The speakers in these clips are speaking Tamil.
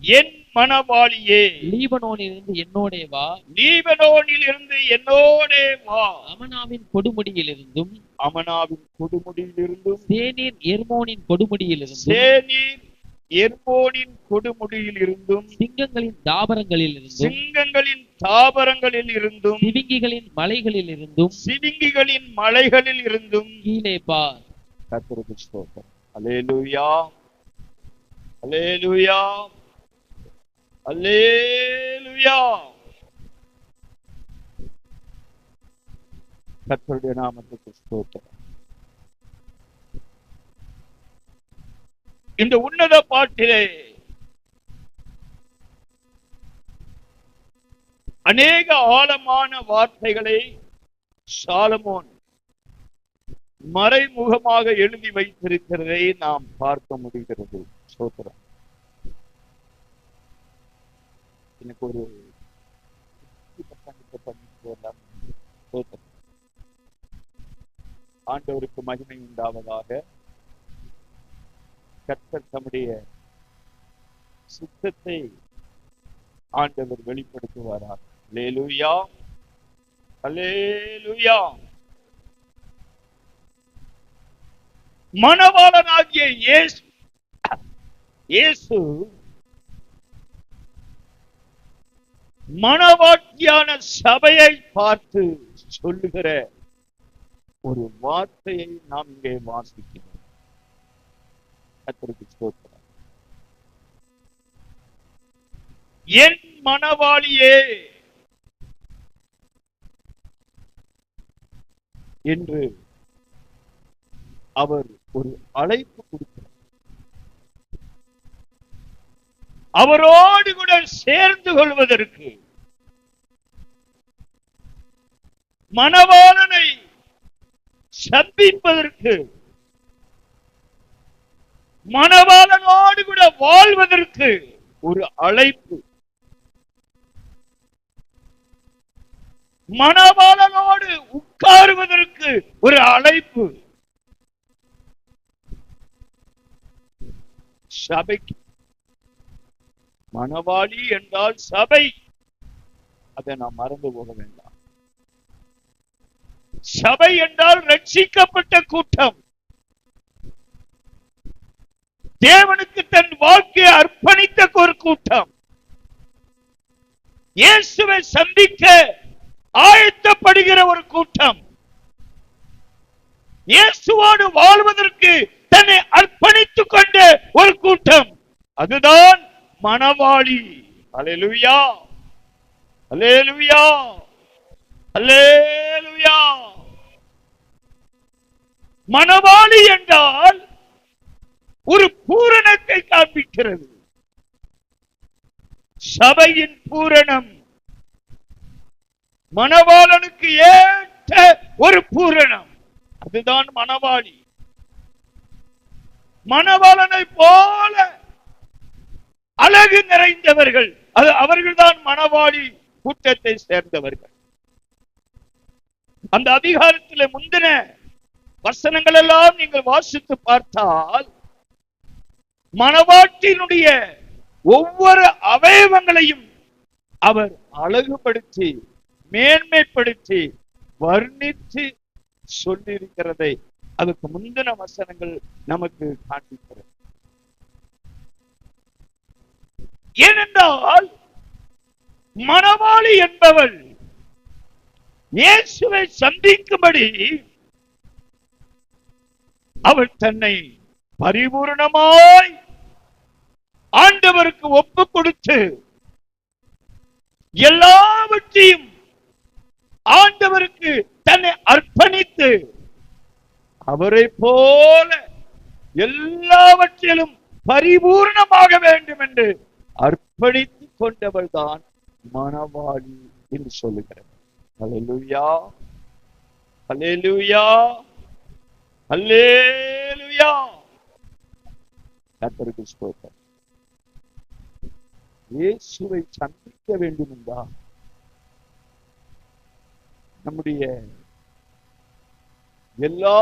என் மணவாளியே, லீபனோனிலிருந்து என்னோடே வா. லீபனோனில் இருந்து என்னோடே வா. அமனாவின் கொடுமுடியிலிருந்தும் அமனாவின் கொடுமுடியிலிருந்தும் சேனீர் எர்மோனின் கொடுமுடியிலிருந்தும் சேனீர் எர்மோனின் கொடுமுடியில் இருந்தும் சிங்கங்களின் தாபரங்களிலிருந்தும் சிங்கங்களின் தாபரங்களில் இருந்தும் சிவிங்கிகளின் மலைகளிலிருந்தும் சிவிங்கிகளின் மலைகளில் இருந்தும் கீழே பார். கர்த்தருக்கு ஸ்தோத்திரம். அல்லேலூயா, அல்லேலூயா, அல்லேலூயா. கர்த்தருடைய நாமத்துக்கு ஸ்தோத்திரம். இந்த உன்னத பாட்டிலே அநேக ஆழமான வார்த்தைகளை சாலமோன் மறைமுகமாக எழுதி வைத்திருக்கிறதை நாம் பார்க்க முடிகிறது. ஸ்தோத்திரம். எனக்கு ஒரு ஆண்டவருக்கு மகிமை உண்டாவதாக. கர்த்தர் தம்முடைய சுத்தத்தை ஆண்டவர் வெளிப்படுத்துவாராக. அல்லேலூயா, அல்லேலூயா. மணவாளனாகிய இயேசு மணவாட்டியான சபையை பார்த்து சொல்லுகிற ஒரு வார்த்தையை நாம் இங்கே வாசிக்கிறோம். கர்த்தருக்கு ஸ்தோத்திரம். என் மணவாளியே என்று அவர் ஒரு அழைப்பு கொடுக்கிறார். அவரோடு கூட சேர்ந்து கொள்வதற்கு, மணவாளனை சந்திப்பதற்கு, மணவாளனோடு கூட வாழ்வதற்கு ஒரு அழைப்பு, மணவாளனோடு உட்காருவதற்கு ஒரு அழைப்பு. சபைக்கு மணவாளி என்றால் சபை, அதை நாம் மறந்து போக வேண்டாம். சபை என்றால் ரட்சிக்கப்பட்ட கூட்டம், தேவனுக்கு தன் வாழ்க்கையை அர்ப்பணித்த ஒரு கூட்டம், இயேசுவை சந்திக்க ஆயத்தப்படுகிற ஒரு கூட்டம், இயேசுவோடு வாழ்வதற்கு தன்னை அர்ப்பணித்துக் கொண்ட ஒரு கூட்டம். அதுதான் மணவாளி. அல்லேலூயா, அல்லேலூயா, அல்லேலூயா. மணவாளி என்றால் ஒரு பூரணத்தை காண்பிக்கிறது. சபையின் பூரணம், மணவாளனுக்கு ஏற்ற ஒரு பூரணம், அதுதான் மணவாளி. மணவாளனை போல அழகு நிறைந்தவர்கள், அது அவர்கள்தான் மணவாளி கூட்டத்தை சேர்ந்தவர்கள். அந்த அதிகாரத்தில் முந்தின வசனங்கள் எல்லாம் நீங்கள் வாசித்து பார்த்தால் மணவாட்டினுடைய ஒவ்வொரு அவயவங்களையும் அவர் அழகுபடுத்தி மேன்மைப்படுத்தி வர்ணித்து சொல்லியிருக்கிறதை அதுக்கு முந்தின வசனங்கள் நமக்கு காண்பிக்கிறது. ஏனென்றால் மணவாளி என்பவள் இயேசுவை சந்திக்கும்படி அவள் தன்னை பரிபூரணமாய் ஆண்டவருக்கு ஒப்பு கொடுத்து எல்லாவற்றையும் ஆண்டவருக்கு தன்னை அர்ப்பணித்து அவரை போல எல்லாவற்றிலும் பரிபூர்ணமாக வேண்டும் என்று அர்ப்பணித்துக் கொண்டவள் தான் மணவாளி என்று சொல்லுகிறார். அல்லேலூயா, அல்லேலூயா, அல்லேலூயா. கர்த்தருக்கு ஸ்தோத்திரம். இயேசுவை சந்திக்க வேண்டும் என்றால் நம்முடைய எல்லா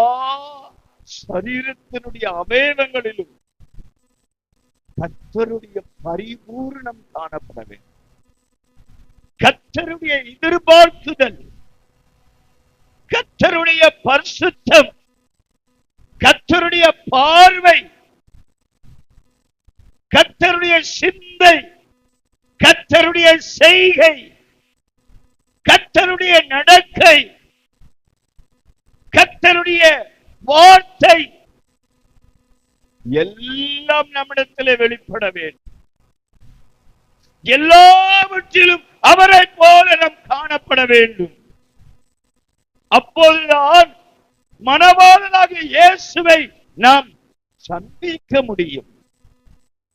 சரீரத்தினுடைய அவயவங்களிலும் கர்த்தருடைய பரிபூரணம் காணப்பட வேண்டும். கர்த்தருடைய எதிர்பார்க்குதல், கர்த்தருடைய பரிசுத்தம், கர்த்தருடைய பார்வை, கர்த்தருடைய சிந்தை, கர்த்தருடைய செய்கை, கர்த்தருடைய நடக்கை, கர்த்தருடைய வார்த்தை எல்லாம் நம்மிடத்தில் வெளிப்பட வேண்டும். எல்லாவற்றிலும் அவரை போல நாம் காணப்பட வேண்டும். அப்போதுதான் மணவாளனாக இயேசுவை நாம் சந்திக்க முடியும்.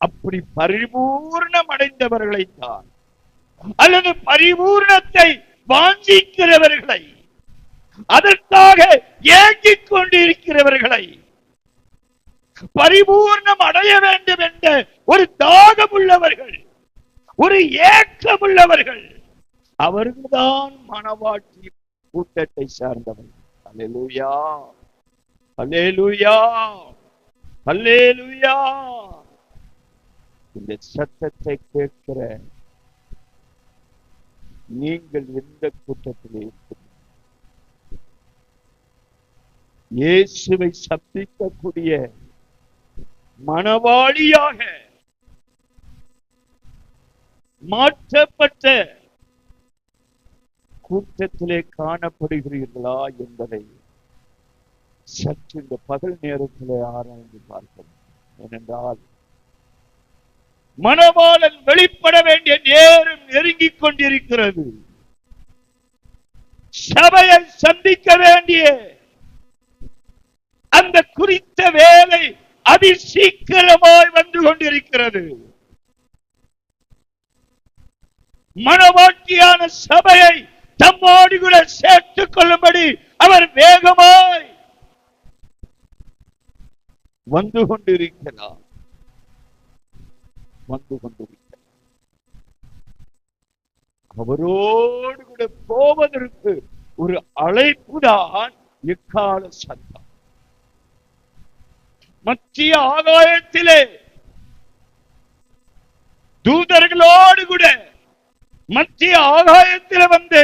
அப்படி பரிபூர்ணம் அடைந்தவர்களைத்தான், அல்லது பரிபூர்ணத்தை வாஞ்சிக்கிறவர்களை, அதற்காக ஏங்கிக் கொண்டிருக்கிறவர்களை, பரிபூர்ணம் அடைய வேண்டும் என்ற ஒரு தாகம் உள்ளவர்கள், ஒரு ஏக்கம் உள்ளவர்கள், அவர்கள்தான் மணவாட்டி கூட்டத்தை சார்ந்தவர்கள். அல்லேலூயா, அல்லேலூயா, அல்லேலூயா. இந்த சத்தத்தை கேட்கிற நீங்கள் எந்த கூட்டத்திலே இருக்கிறீர்கள்? இயேசுவை சந்திக்கக்கூடிய மணவாளியாக மாற்றப்பட்ட கூட்டத்திலே காணப்படுகிறீர்களா என்பதை சற்று இந்த பகல் நேரத்திலே ஆராய்ந்து பார்க்கணும். ஏனென்றால் மணவாளன் வெளிப்பட வேண்டிய நேரம் நெருங்கிக் கொண்டிருக்கிறது. சபையை சந்திக்க வேண்டிய அந்த குறித்த வேலை அதிசீக்கிரமாய் வந்து கொண்டிருக்கிறது. மணவாட்டியான சபையை தம்மோடு கூட சேர்த்துக் கொள்ளும்படி அவர் வேகமாய் வந்து கொண்டிருக்கிறார். அவரோடு கூட போவதற்கு ஒரு அழைப்பு தான் எக்கால சத்தம். மத்திய ஆகாயத்திலே தூதர்களோடு கூட மத்திய ஆகாயத்தில் வந்து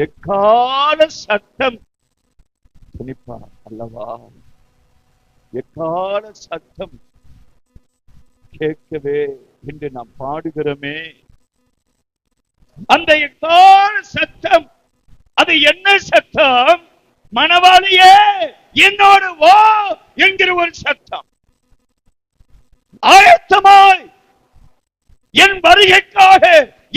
எக்கால சத்தம் துணிப்பார் அல்லவா? எக்கால சத்தம் கேட்கவே என்று நாம் பாடுகிறோமே, அந்த எக்கால சத்தம் அது என்ன சத்தம்? மணவாளியே என்னோடு வா என்கிற ஒரு சத்தம். ஆயத்தமாய் என் வருகைக்காக,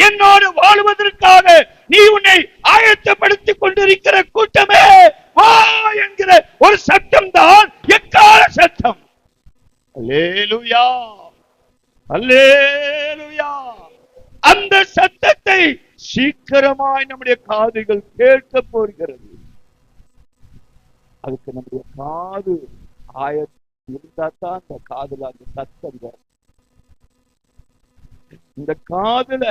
என்னோடு வாழ்வதற்காக நீ உன்னை ஆயத்தப்படுத்திக் கொண்டிருக்கிற கூட்டமே வா என்கிற ஒரு சத்தம் தான் எக்கால சத்தம். அல்லேலூயா, அல்லேலூயா. அந்த சத்தத்தை சீக்கிரமாய் நம்முடைய காதுகள் கேட்க போகிறது. அதுக்கு நம்முடைய காது ஆயத்தம் இருந்தா தான் அந்த காதுல அந்த சத்தம் வரும். இந்த காதுல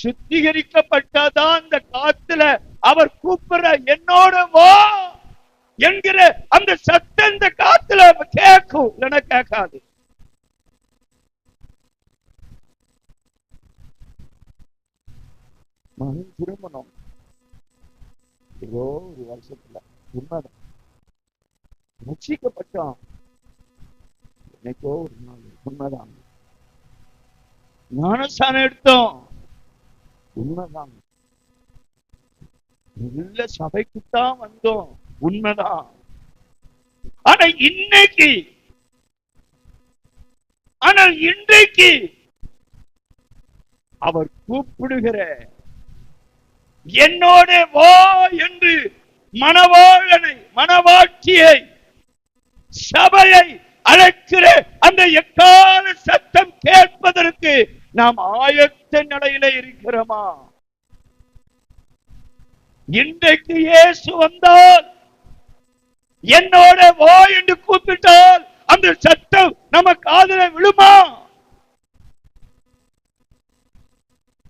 சுத்திகரிக்கப்பட்டாதான் அந்த காத்துல அவர் கூப்பிடுற என்னோட வா என்கிற அந்த சத்தம் இந்த காத்துல கேட்கும், இல்லைன்னா கேட்காது. மகன் திருமணம் ஏதோ ஒரு வருஷத்துல உண்மைதான் ரட்சிக்கப்பட்டான், என்னைக்கோ ஒரு நாள் உண்மைதான். ஞானஸ்தானம் எடுத்தோம், உண்மைதான். நல்ல சபைக்குத்தான் வந்தோம், உண்மைதான். ஆனால் இன்றைக்கு அவர் கூப்பிடுகிற என்னோட வா என்று மணவாளனை, மணவாட்டியை, சபையை அழைக்கிற அந்த எக்கால சத்தம் கேட்பதற்கு நாம் ஆயத்த நிலையில இருக்கிறோமா? இன்றைக்கு இயேசு வந்தால், என்னோட வா என்று கூப்பிட்டால் அந்த சத்தம் நம்ம காதுல விழுமா?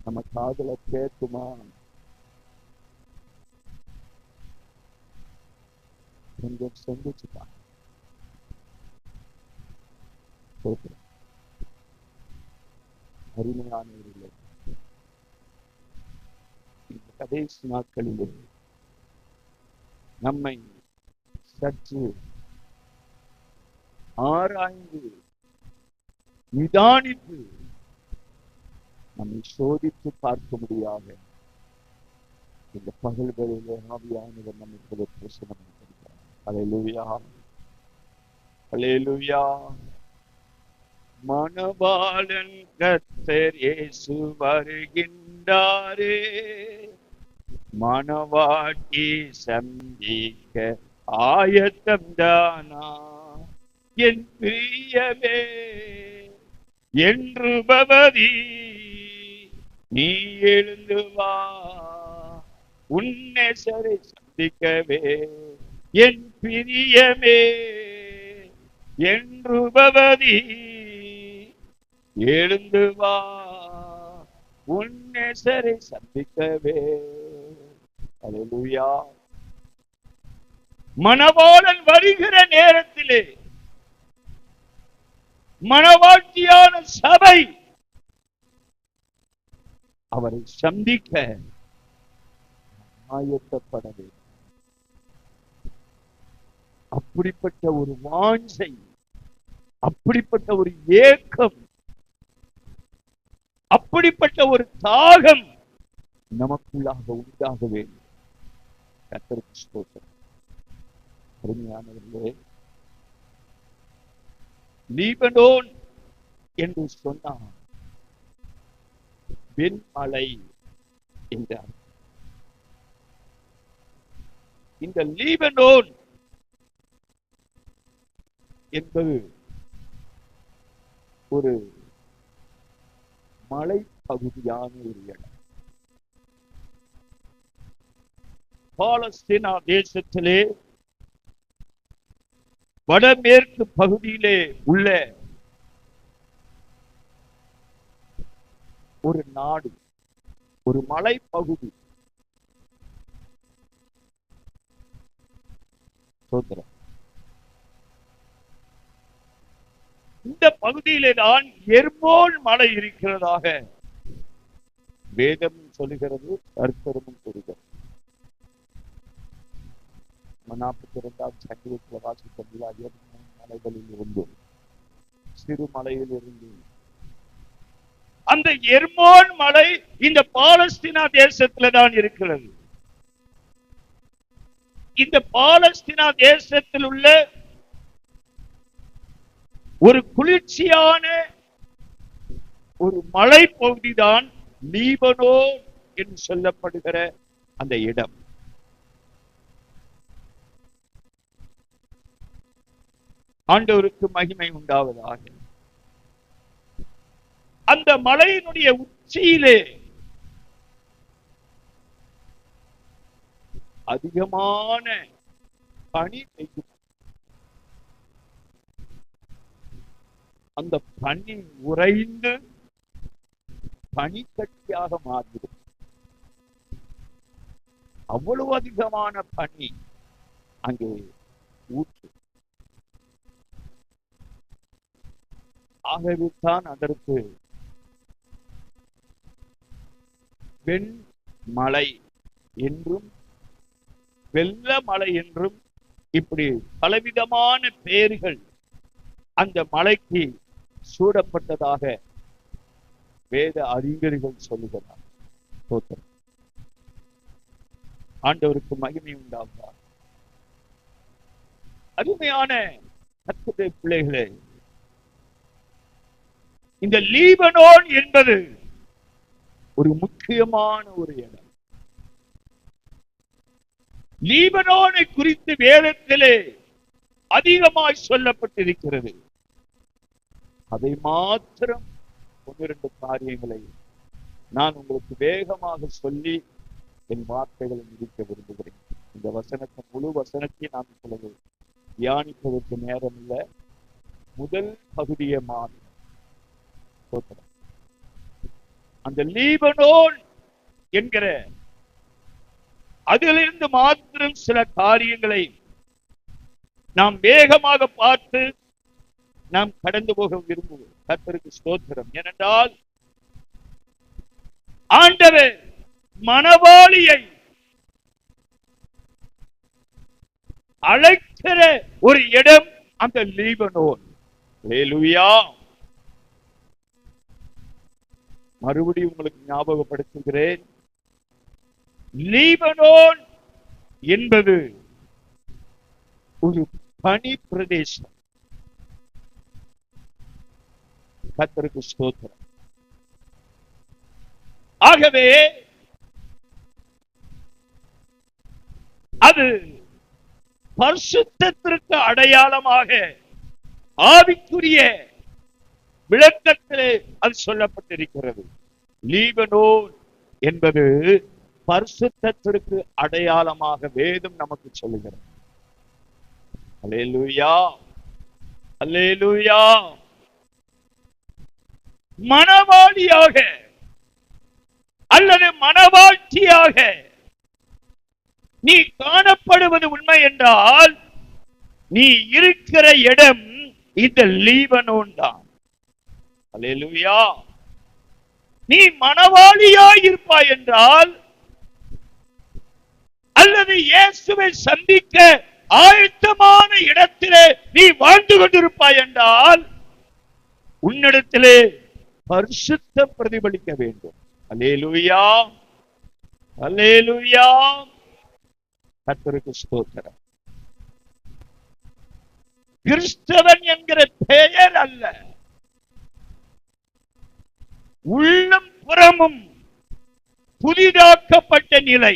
நம்ம காதுல கேட்குமா? கொஞ்சம் சிந்திச்சுப்பாங்க. அருமையானவர்களே, இந்த கடைசி நாட்களிலே நம்மை சற்று ஆராய்ந்து நிதானித்து நம்மை சோதித்து பார்க்க முடியாத இந்த பகல்களிலே ஆவியானவர் நமக்கு பிரசனம் கொடுக்கிறார். அல்லேலூயா, அல்லேலூயா. மணவாளன் கர்த்தர் இயேசு வருகின்றாரே, மணவாட்டி சந்திக்க ஆயத்தம் தானா என் பிரியமே என்று பவதி, நீ எழுந்து வா உன்னை சரி சந்திக்கவே என் பிரியமே என்று பவதி, எழுந்து வா உன்னை சரி சந்திக்கவே. அல்லேலூயா. மணவாளன் வருகிற நேரத்திலே மணவாட்டியான சபை அவரை சந்திக்க ஆயத்தப்பட வேண்டும். அப்படிப்பட்ட ஒரு வாஞ்சை, அப்படிப்பட்ட ஒரு ஏக்கம், அப்படிப்பட்ட ஒரு தாகம் நமக்குள்ளாக உண்டாக வேண்டும். கர்த்தருக்கு ஸ்தோத்திரம். அருமையானவர்களே, லீபனோன் என்று சொன்னார் வெண்மலை என்றார். இந்த லீபனோன் என்பது ஒரு மலை பகுதியான ஒரு இடம். பாலஸ்தீனா தேசத்திலே வடமேற்கு பகுதியிலே உள்ள ஒரு நாடு, ஒரு மலை பகுதி. இந்த பகுதியிலே தான் எர்மோன் மலை இருக்கிறதாக வேதம் சொல்லுகிறது, கர்த்தரும் சொல்லுகிறது. 42ஆம் சங்கீதத்தில் வாசித்த மலைகளில் இருந்து, சிறு மலையில் இருந்து அந்த எர்மோன் மலை இந்த பாலஸ்தீனா தேசத்துல தான் இருக்கிறது. இந்த பாலஸ்தீனா தேசத்தில் உள்ள ஒரு குளிர்ச்சியான ஒரு மலை பகுதிதான் லீபனோன் என்று சொல்லப்படுகிற அந்த இடம். ஆண்டவருக்கு மகிமை உண்டாவதாக. அந்த மலையினுடைய உச்சியிலே அதிகமான பனி பெய்யும். அந்த பனி உறைந்து பனிக்கட்டியாக மாறிடும். அவ்வளவு அதிகமான பனி அங்கே ஊற்று. ஆகவே தான் அதற்கு வெண்மலை என்றும் வெள்ள மலை என்றும் இப்படி பலவிதமான பெயர்கள் அந்த மலைக்கு சூடப்பட்டதாக வேத அறிஞர்கள் சொல்லுகிறார். ஆண்டவருக்கு மகிமை உண்டாகுவார். அருமையான கர்த்தருடைய பிள்ளைகளே, இந்த லீபனோன் என்பது ஒரு முக்கியமான ஒரு இடம். லீபனோனை குறித்து வேதத்திலே அதிகமாய் சொல்லப்பட்டிருக்கிறது. அதை மாத்திரம் 1-2 காரியங்களை நான் உங்களுக்கு வேகமாக சொல்லி என் வார்த்தைகளை முடிக்க விரும்புகிறேன். இந்த வசனத்தை முழு வசனத்தை நான் இப்பொழுது தியானிப்பதற்கு நேரம் இல்லை. முதல் பகுதியை மாத்திரம் அந்த லீபனோன் என்கிற அதிலிருந்து மாத்திரம் சில காரியங்களை நாம் வேகமாக பார்த்து நாம் கடந்து போக விரும்புவோம். கர்த்தருக்கு ஸ்தோத்திரம். ஏனென்றால் ஆண்டவர் மணவாளியை அழைக்கிற ஒரு இடம் அந்த லீபனோன். அல்லேலூயா. மறுபடியும் உங்களுக்கு ஞாபகப்படுத்துகிறேன், லீபனோன் என்பது ஒரு பனி பிரதேசம். கர்த்தருக்கு ஸ்தோத்திரம். ஆகவே அது பரிசுத்தத்திற்கு அடையாளமாக ஆவிக்குரிய விளக்கத்திலே அது சொல்லப்பட்டிருக்கிறது. லீபனோன் என்பது பரிசுத்தத்திற்கு அடையாளமாக வேதம் நமக்கு சொல்லுகிறது. அல்லேலூயா, அல்லேலூயா. மணவாளியாக அல்லது மணவாழ்ச்சியாக நீ காணப்படுவது உண்மை என்றால் நீ இருக்கிற இடம் இந்த லீபனோன் தான். அல்லேலூயா. நீ மணவாளியாய் இருப்பாய் என்றால் அல்லது இயேசுவை சந்திக்க ஆயத்தமான இடத்திலே நீ வாழ்ந்து கொண்டிருப்பாய் என்றால் உன்னிடத்திலே பரிசுத்தம் பிரதிபலிக்க வேண்டும். அல்லேலூயா, அல்லேலூயா. கர்த்தருக்கு ஸ்தோத்திரம். கிறிஸ்தவன் என்கிற பெயர் அல்ல, உள்ளம் புறமும் புதிதாக்கப்பட்ட நிலை,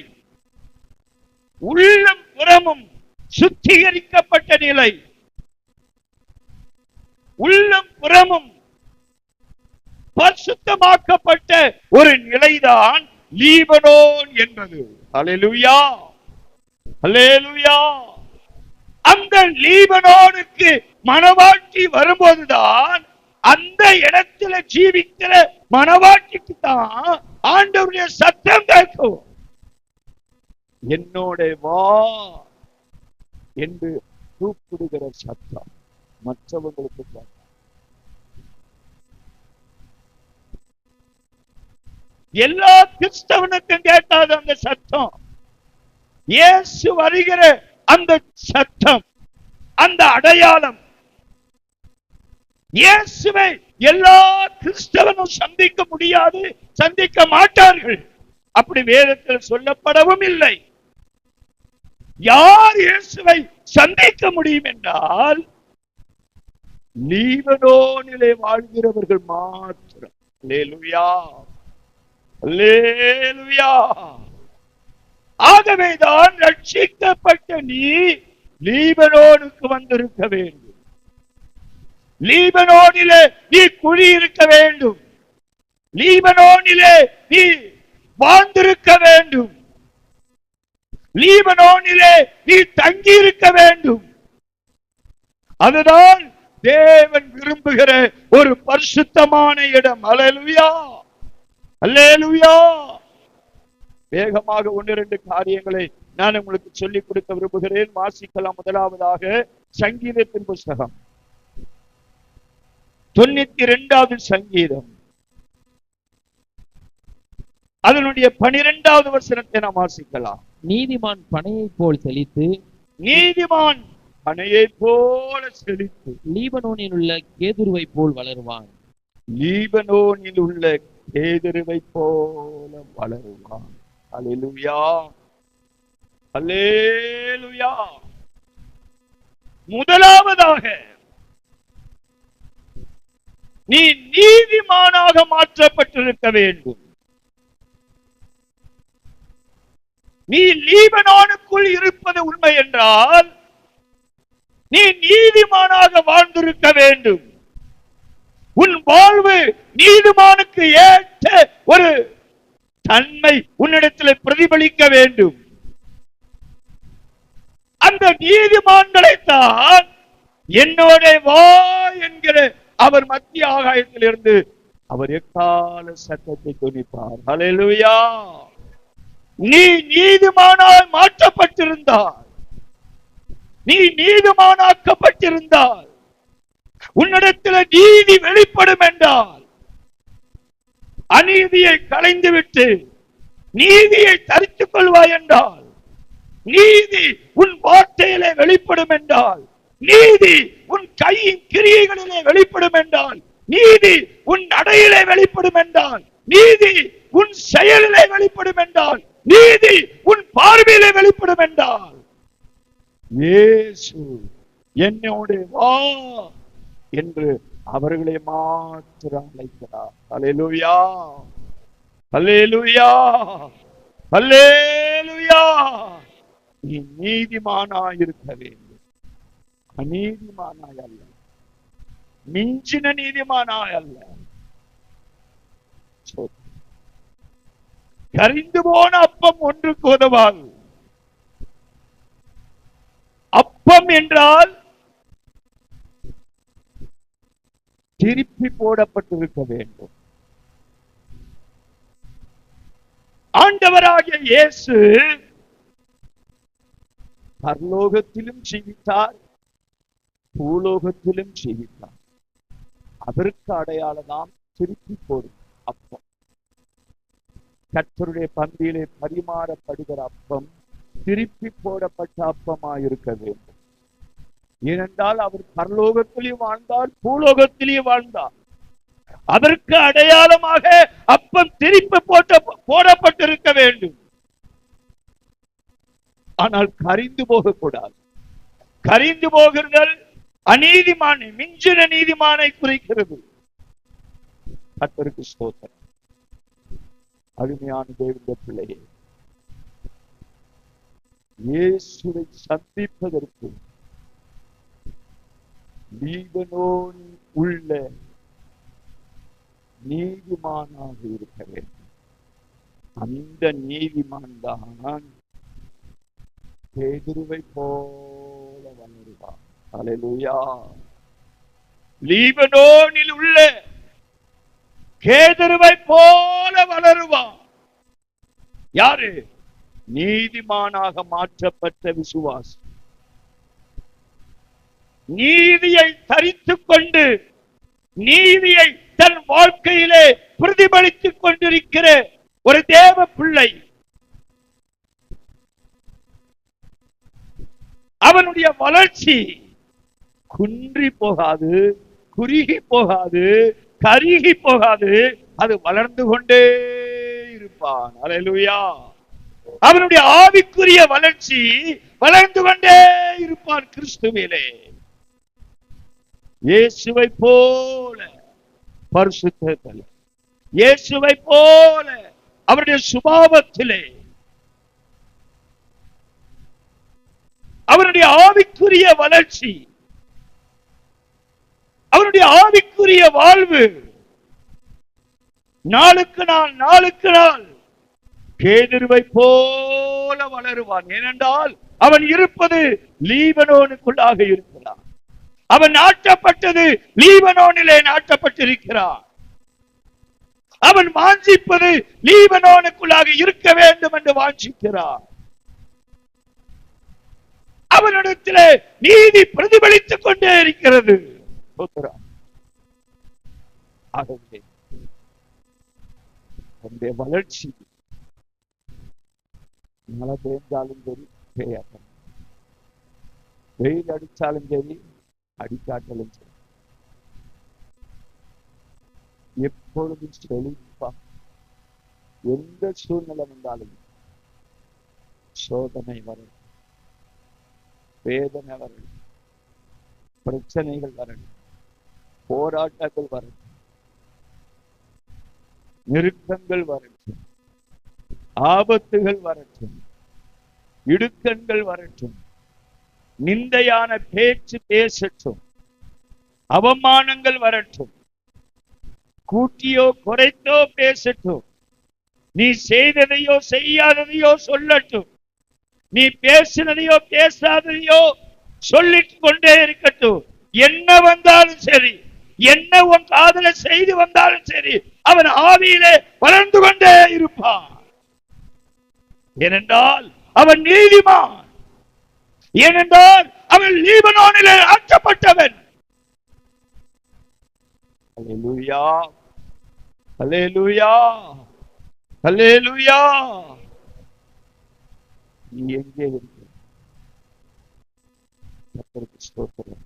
உள்ளம் புறமும் சுத்திகரிக்கப்பட்ட நிலை, உள்ளம் புறமும் பரிசுத்தமாக்கப்பட்ட ஒரு நிலைதான் லீபனோன் என்பது. அல்லேலூயா, அல்லேலூயா. அந்த லீபனோனுக்கு மணவாட்டி வரும்போதுதான் அந்த இடத்துல ஜீவிக்கிற மணவாட்டிக்கு தான் ஆண்டவருடைய சத்தம் கேட்கும். என்னோட வா என்று கூப்பிடுகிற சத்தம் மற்றவங்களுக்கு எல்லா கிறிஸ்தவனுக்கும் கேட்டாத அந்த சத்தம், இயேசு வருகிற அந்த சத்தம், அந்த அடையாளம், இயேசுவை எல்லா கிறிஸ்தவனும் சந்திக்க முடியாது, சந்திக்க மாட்டார்கள். அப்படி வேதத்தில் சொல்லப்படவும் இல்லை. யார் இயேசுவை சந்திக்க முடியும் என்றால் லீபனோனிலே வாழ்கிறவர்கள் மாத்திரம். அல்லேலூயா, அல்லேலூயா. ஆகவேதான் ரட்சிக்கப்பட்ட நீ லீபனோனுக்கு வந்திருக்க வேண்டும். லீபனோனிலே நீ குடியிருக்க வேண்டும். லீபனோனிலே நீ வாழ்ந்திருக்க வேண்டும். லீபனோனிலே நீ தங்கி இருக்க வேண்டும். அதுதான் தேவன் விரும்புகிற ஒரு பரிசுத்தமான இடம். அல்லேலூயா, அல்லேலூயா. வேகமாக 1-2 காரியங்களை நான் உங்களுக்கு சொல்லிக் கொடுக்க விரும்புகிறேன். வாசிக்கலாம். முதலாவதாக சங்கீதத்தின் புஸ்தகம் 92வது சங்கீதம், அதனுடைய 12வது வசனத்தை நாம் வாசிக்கலாம். நீதிமான் பனையை போல் செழித்து, நீதிமான் பனையை போல செழித்து லீபனோனில் உள்ள கேதுருவை போல் வளருவான். லீபனோனில் உள்ள கேதுருவை போல வளருவான். அல்லேலூயா, அல்லேலூயா. முதலாவதாக நீ நீதிமானாக மாற்றப்பட்டிருக்க வேண்டும். நீ லீபனோனுக்குள் இருப்பது உண்மை என்றால் நீ நீதிமானாக வாழ்ந்திருக்க வேண்டும். உன் வாழ்வு நீதிமானுக்கு ஏற்ற ஒரு தன்மை உன்னிடத்தில் பிரதிபலிக்க வேண்டும். அந்த நீதிமான்களைத்தான் என்னோட வா என்கிற அவர் மத்திய ஆகாயத்திலிருந்து அவர் எக்கால சத்தத்தை துணிப்பார். அல்லேலூயா. நீ நீதிமானாய் மாற்றப்பட்டிருந்தால், நீ நீதிமானாக்கப்பட்டிருந்தால், உன்னிடத்தில் நீதி வெளிப்படும் என்றால் அநீதியை களைந்துவிட்டு நீதியை தரித்துக் கொள்வாய் என்றால், நீதி உன் வார்த்தையிலே வெளிப்படும் என்றால், நீதி உன் கையின் கிரியைகளிலே வெளிப்படும் என்றால், நீதி உன் நடையிலே வெளிப்படும் என்றால், நீதி உன் செயலிலே வெளிப்படும் என்றால், நீதி உன் பார்வையிலே வெளிப்படும் என்றால், இயேசு என்னோடு வா என்று அவர்களை மாத்திரம் அழைக்கிறார். அல்லேலூயா, அல்லேலூயா, அல்லேலூயா. நீ நீதிமானாய் இருக்க வேண்டும், அநீதிமானாய் அல்ல, மிஞ்சின நீதிமானாய் அல்ல. கரிந்து போன அப்பம் ஒன்றுக்கு உதவாது. அப்பம் என்றால் திருப்பி போடப்பட்டிருக்க வேண்டும். ஆண்டவராகிய இயேசு பரலோகத்திலும் ஜீவித்தார், பூலோகத்திலும் ஜீவித்தார். அதற்கு அடையாளம் திருப்பி போடும் அப்பம். கர்த்தருடைய பந்தியிலே பரிமாறப்படுகிற அப்பம் திருப்பி போடப்பட்ட அப்பமாயிருக்க வேண்டும். ஏனென்றால் அவர் பரலோகத்திலேயும் வாழ்ந்தார், பூலோகத்திலேயும் வாழ்ந்தார். அதற்கு அடையாளமாக அப்பம் திருப்பி போடப்பட்டிருக்க வேண்டும். ஆனால் கரிந்து போகக்கூடாது. கரிந்து போகிறதல் அநீதிமானை, மிஞ்சின நீதிமானை குறிக்கிறது. கர்த்தருக்கு ஸ்தோத்திரம். அருமையான தேவனுடைய பிள்ளையே, இயேசுவை சந்திப்பதற்கு லீபனோனில் உள்ள நீதிமானாக இருக்க வேண்டும். அந்த நீதிமான் தான் பேதுருவை போல வளருவார். அல்லேலூயா. லீபனோனில் உள்ள கேதுருவை போல வளருவான். யாரு? நீதிமானாக மாற்றப்பட்ட விசுவாசி. நீதியை தரித்துக் கொண்டு நீதியை தன் வாழ்க்கையிலே பிரதிபலித்துக் கொண்டிருக்கிற ஒரு தேவ பிள்ளை. அவனுடைய வளர்ச்சி குன்றி போகாது, குறுகி போகாது, கருகி போகாது. அது வளர்ந்து கொண்டே இருப்பான். அல்லேலூயா. அவனுடைய ஆவிக்குரிய வளர்ச்சி வளர்ந்து கொண்டே இருப்பான் கிறிஸ்துவிலே. இயேசுவை போல பரிசுத்தத்திலே, இயேசுவை போல அவருடைய சுபாவத்திலே, அவருடைய ஆவிக்குரிய வளர்ச்சி, அவருடைய ஆவிக்குரிய வாழ்வு நாளுக்கு நாள் நாளுக்கு நாள் கேதுருவை போல வளருவான். ஏனென்றால் அவன் இருப்பது லீபனோனுக்குள்ளாக இருக்கிறான். அவன் நாட்டப்பட்டது லீபனோனிலே நாட்டப்பட்டிருக்கிறான். அவன் வாஞ்சிப்பது லீபனோனுக்குள்ளாக இருக்க வேண்டும் என்று வாஞ்சிக்கிறான். அவனிடத்திலே நீதி பிரதிபலித்துக் கொண்டே இருக்கிறது. அவனுடைய வளர்ச்சி மழை பெய்ந்தாலும் சரி, பெய்யாட்டம், வெயில் அடிச்சாலும் சரி, அடிக்காட்டாலும் சரி, எப்பொழுதும் செழிப்பா. எந்த சூழ்நிலை வந்தாலும் சோதனை வரும், வேதனை வரும், பிரச்சனைகள் வரணும், போராட்டங்கள் வரணும், நெருக்கங்கள் வரட்டும், ஆபத்துகள் வரட்டும், இடுக்கண்கள் வரட்டும், நிந்தையான பேச்சு பேசட்டும், அவமானங்கள் வரட்டும், கூட்டியோ குறைத்தோ பேசட்டும், நீ செய்ததையோ செய்யாததையோ சொல்லட்டும், நீ பேசினதையோ பேசாததையோ சொல்லிக் கொண்டே இருக்கட்டும். என்ன வந்தாலும் சரி, என்ன உன் காதல செய்து வந்தாலும் சரி, அவன் ஆவியிலே வளர்ந்து கொண்டே இருப்பான். ஏனென்றால் அவன் நீதிமான். ஏனென்றால் அவன் லீபனோனிலே ஆக்கப்பட்டவன். அல்லேலூயா, அல்லேலூயா, அல்லேலூயா. நீ எங்கே இருக்க?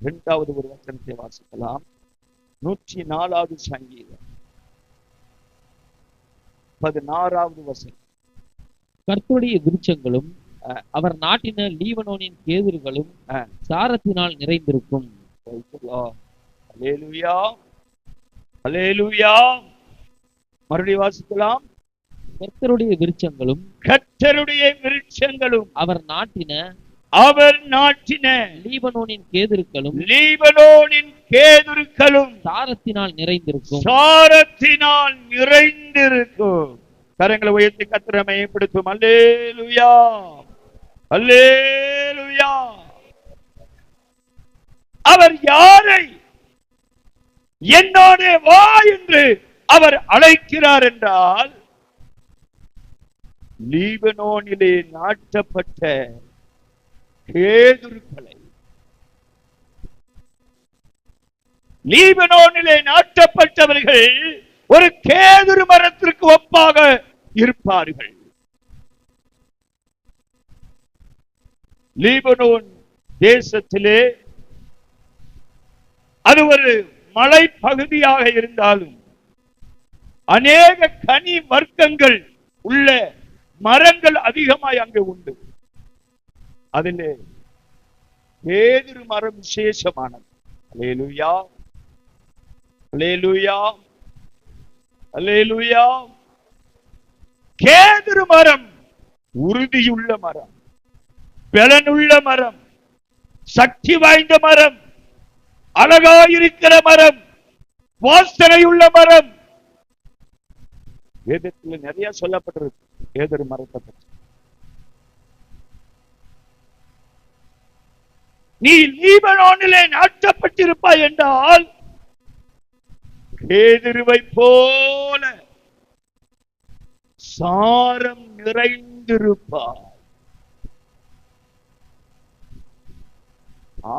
இரண்டாவது ஒரு வசனத்தை வாசிக்கலாம். 104வது சங்கீதம் 16வது வசனம். கர்த்தருடைய விருட்சங்களும் அவர் நாட்டின லீபனோனின் கேதுருகளும் சாரத்தினால் நிறைந்திருக்கும். அல்லேலூயா, அல்லேலூயா. மறுபடியும் வாசிக்கலாம். கர்த்தருடைய விருட்சங்களும், கர்த்தருடைய விருட்சங்களும் அவர் நாட்டின லீபனோனின் கேதுருக்களும், லீபனோனின் கேதுருக்களும் சாரத்தினால் நிறைந்திருக்கும். சாரத்தினால் நிறைந்திருக்கும். கரங்களை உயர்த்தி கர்த்தரை மகிமைப்படுத்தும். அல்லேலூயா, அல்லேலூயா. அவர் யாரை என்னோட வா என்று அவர் அழைக்கிறார் என்றால், லீபனோனிலே நாட்டப்பட்ட கேதுருக்களை, லீபனோனிலே நாட்டப்பட்டவர்கள் ஒரு கேதுரு மரத்திற்கு ஒப்பாக இருப்பார்கள். லீபனோன் தேசத்திலே அது ஒரு மலை பகுதியாக இருந்தாலும் அநேக கனி வர்க்கங்கள் உள்ள மரங்கள் அதிகமாய் அங்கு உண்டு. அதிலே கேதுரு மரம் விசேஷமானது. அல்லேலூயா, அல்லேலூயா, அல்லேலூயா. கேதுரு மரம் உறுதியுள்ள மரம், பலனுள்ள மரம், சக்தி வாய்ந்த மரம், அழகாயிருக்கிற மரம், வாசனையுள்ள மரம். வேதத்தில் நிறைய சொல்லப்பட்டிருக்கு கேதுரு மரத்தை பற்றி. நீ லீபனோனிலே நாட்டப்பட்டிருப்பாய் என்றால் கேதுருவை போல சாரம் நிறைந்திருப்பாய்.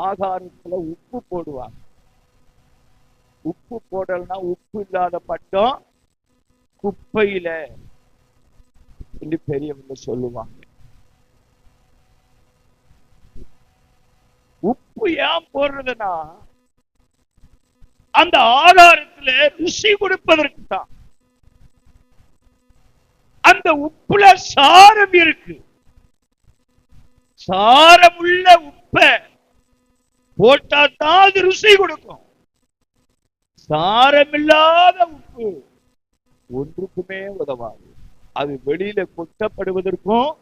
ஆகாரத்துல உப்பு போடுவாங்க. உப்பு போடலன்னா உப்பு இல்லாத பட்டம் குப்பையில என்று பெரியவங்க சொல்லுவாங்க. உப்பு ஏன் போடுறதுன்னா அந்த ஆகாரத்துல ருசி கொடுப்பதற்கு தான். அந்த உப்புல சாரம் இருக்கு. சாரம் உள்ள உப்பை போட்டா தான் அது ருசி கொடுக்கும். சாரமில்லாத உப்பு ஒன்றுக்குமே உதவாது. அது வெளியில கொட்டப்படுவதற்கும்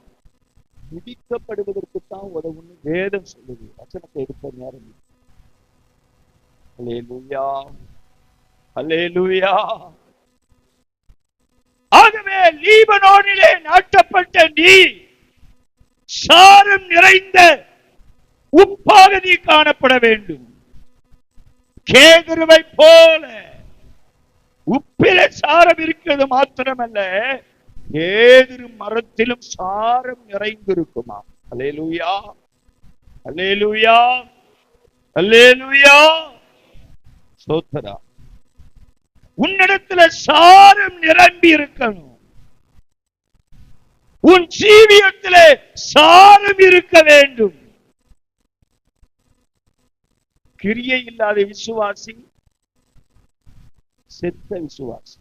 முடிக்கப்படுவதற்கு தான் உதவுன்னு வேதம் சொல்லுது. வசனத்தை எடுத்த நேரம். அல்லேலூயா, அல்லேலூயா. ஆகவே லீபனோனிலே நாட்டப்பட்ட நீ சாரம் நிறைந்த உப்பாக நீ காணப்பட வேண்டும். கேதுருவை போல உப்பில சாரம் இருக்கிறது மாத்திரமல்ல, கேதுரு மரத்திலும் சாரம் நிறைந்திருக்குமா. அல்லேலூயா, அல்லேலூயா, அல்லேலூயா. சோதரா, உன்னிடத்துல சாரம் நிரம்பி இருக்கணும். உன் ஜீவியத்திலே சாரம் இருக்க வேண்டும். கிரியை இல்லாத விசுவாசி செத்த விசுவாசி.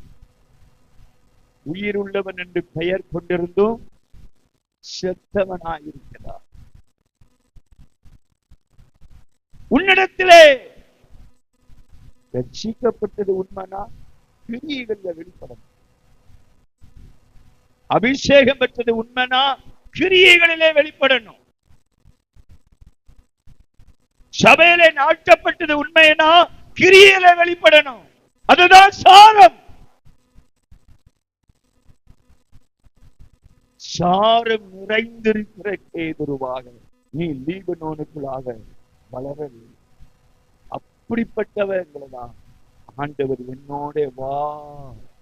உயிர் உள்ளவன் என்று பெயர் கொண்டிருந்தும் செத்தவனாயிருக்கிறார். உன்னிடத்திலே ரட்சிக்கப்பட்டது உண்மைனா கிரியைகள்ல வெளிப்படும். அபிஷேகம் பெற்றது உண்மைனா கிரியைகளிலே வெளிப்படணும். சபையிலே நாட்டப்பட்டது உண்மைனா கிரியையிலே வெளிப்படணும். அதுதான் சாரம். சாரம் நிறைந்திருக்கிற கேதுருவாக நீ லீபனோனுக்குள்ளாக வளர வேண்டும். அப்படிப்பட்டவர்கள்தான் ஆண்டவர் என்னோட வா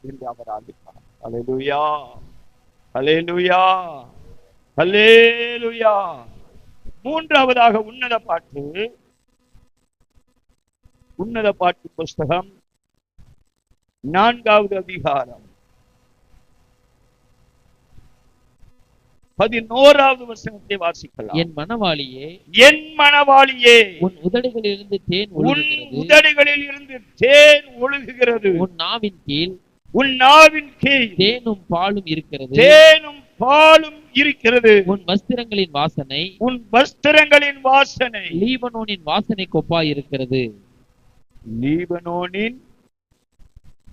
என்று அவர் ஆதிப்பார். அல்லேலூயா, அல்லேலூயா, அல்லேலூயா. மூன்றாவதாக உன்னத பாட்டு புஸ்தகம் 4வது அதிகாரம் 11வது வசனத்தை வாசிக்கலாம். என் மணவாளியே, என் மணவாளியே, உன் உதடுகளிலிருந்து தேன் உன் ஒழுகுகிறது, உதடுகளில் இருந்து தேன் ஒழுகுகிறது, உன் நாவின் கீழ் உன் நாவின் கீழ் தேனும் பாலும் இருக்கிறது, தேனும் பாலும் இருக்கிறது, உன் வஸ்திரங்களின் வாசனை உன் வஸ்திரங்களின் வாசனை லீபனோனின் வாசனை கொப்பாய் இருக்கிறது. லீபனோனின்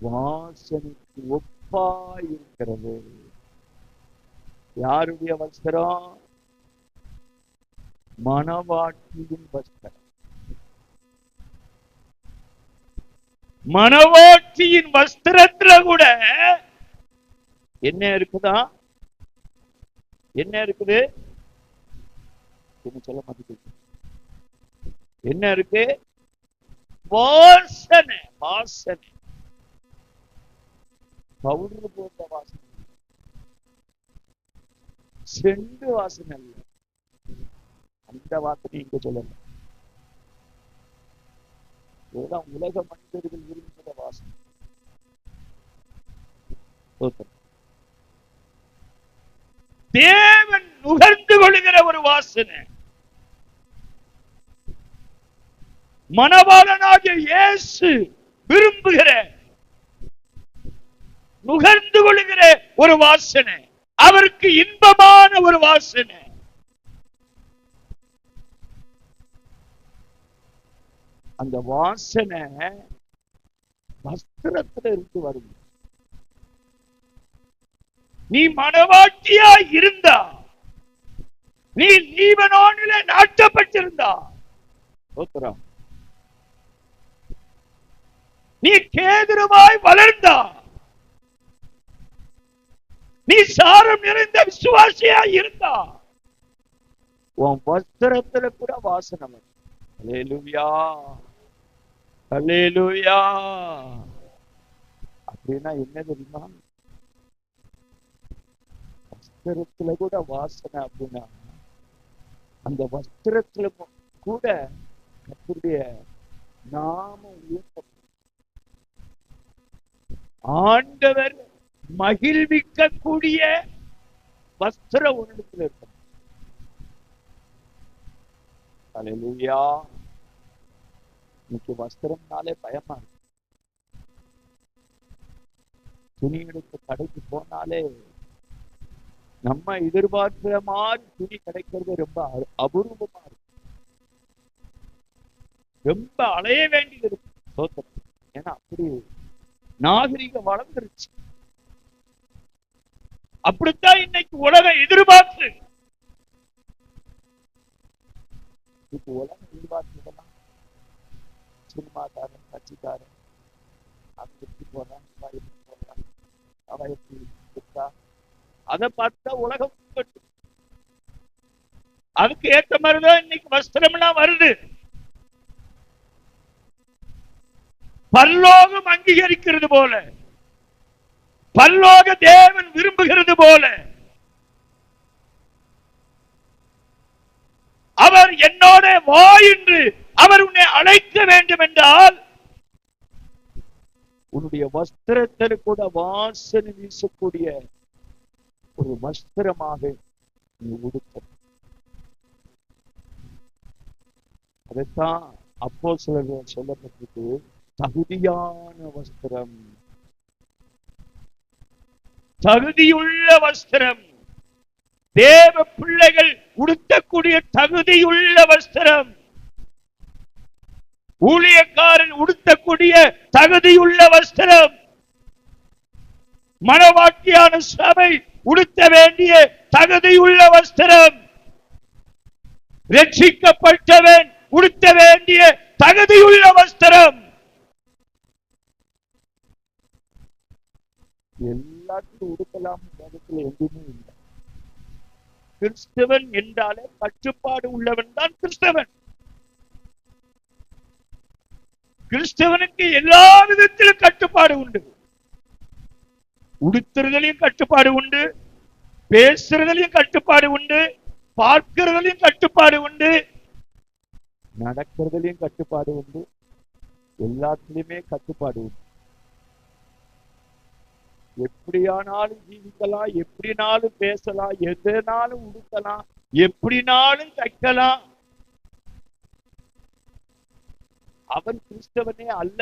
வாசனைக்கு ஒப்பாய் இருக்கிறது. யாருடைய வஸ்திரம்? மணவாட்டியின் வஸ்திரம். மணவாட்டியின் வஸ்திரத்துல கூட என்ன இருக்குதா? என்ன இருக்குது? சொல்ல மாட்டேங்குது. என்ன இருக்கு? வாசனை. வாசனை பவுடர் போட்ட வாசனை, செண்டு வாசனை அல்ல. அந்த வாசனை இங்க சொல்லல. இதுதான் உலக மனிதர்கள் விரும்புகிற வாசனை. தேவன் நுகர்ந்து கொள்கிற ஒரு வாசனை. மணவாளனாகிய இயேசு விரும்புகிற, நுகர்ந்து கொள்கிற ஒரு வாசனை, அவருக்கு இன்பமான ஒரு வாசனை. அந்த வாசனை வஸ்திரத்துல இருந்து வரும். நீ மணவாட்டியா இருந்தா, நீ லீபனோனிலே நாட்டப்பட்டிருந்தா, நீ கேதுருவாய் வளர்ந்தா, நீ சாரம் நிறைந்த விசுவாசியா இருந்தா, உன் வஸ்திரத்துல கூட வாசனை. அல்லேலூயா, அல்லேலூயா. அப்படின்னா என்ன தெரியுமா? வஸ்திரத்துல கூட வாசனை. அப்படின்னா அந்த வஸ்திரத்துல கூட கர்த்தருடைய நாமம் உயர்த்தப்படும். ஆண்டவர் மகிழ்விக்க கூடிய வஸ்திர உன்னிடத்தில் இருக்கும். அல்லேலூயா. இன்னைக்கு வஸ்திரம்னாலே பயமா இருக்கு. துணி எடுத்து கடைக்கு போனாலே நம்ம எதிர்பார்க்கிற மாதிரி துணி கிடைக்கிறது ரொம்ப அபூர்வமா இருக்கு. ரொம்ப அலைய வேண்டியது இருக்கு. ஏன்னா அப்படி நாகரிகம் வளர்ந்துருச்சு. அப்படித்தான் இன்னைக்கு உலகம் எதிர்பார்த்து. இப்ப உலகம் எதிர்பார்த்துதான் சினிமாக்காரன், கட்சிக்காரன் அங்க போறான், போறான், அதை பார்த்தா உலகம். அதுக்கு ஏற்ற மாதிரிதான் இன்னைக்கு வஸ்திரம் எல்லாம் வருது. பரலோகம் அங்கீகரிக்கிறது போல, பரலோக தேவன் விரும்புகிறது போல, அவர் என்னோட வா என்று அவர் உன்னை அழைக்க வேண்டும் என்றால் உன்னுடைய வஸ்திரத்தில் கூட வாசனை வீசக்கூடிய ஒரு வஸ்திரமாக நீ உடுத்த. அதைத்தான் அப்போஸ்தலர்கள் சொல்லப்பட்டிருக்கு, தகுதியான வஸ்திரம், தகுதியுள்ள வஸ்திரம். தேவ பிள்ளைகள் உடுத்தக்கூடிய தகுதியுள்ள வஸ்திரம், ஊழியக்காரன் உடுத்தக்கூடிய தகுதியுள்ள வஸ்திரம், மணவாட்டியான சபை உடுத்த வேண்டிய தகுதியுள்ள வஸ்திரம், ரட்சிக்கப்பட்டவன் உடுத்த வேண்டிய தகுதியுள்ள வஸ்திரம். எல்லாத்தையும் உடுக்கலாம் எதுவுமே இல்லை. கிறிஸ்தவன் என்றாலே கட்டுப்பாடு உள்ளவன் தான் கிறிஸ்தவன். கிறிஸ்தவனுக்கு எல்லா விதத்திலும் கட்டுப்பாடு உண்டு. உடுத்துறதுலயும் கட்டுப்பாடு உண்டு, பேசுறதுலயும் கட்டுப்பாடு உண்டு, பார்க்கிறதுலயும் கட்டுப்பாடு உண்டு, நடக்கிறதுலயும் கட்டுப்பாடு உண்டு, எல்லாத்திலுமே கட்டுப்பாடு உண்டு. எப்படியானாலும் ஜீவிக்கலாம், எப்படினாலும் பேசலாம், எதனாலும் உடுக்கலாம், எப்படினாலும் தைக்கலாம். அவன் கிறிஸ்தவனே அல்ல.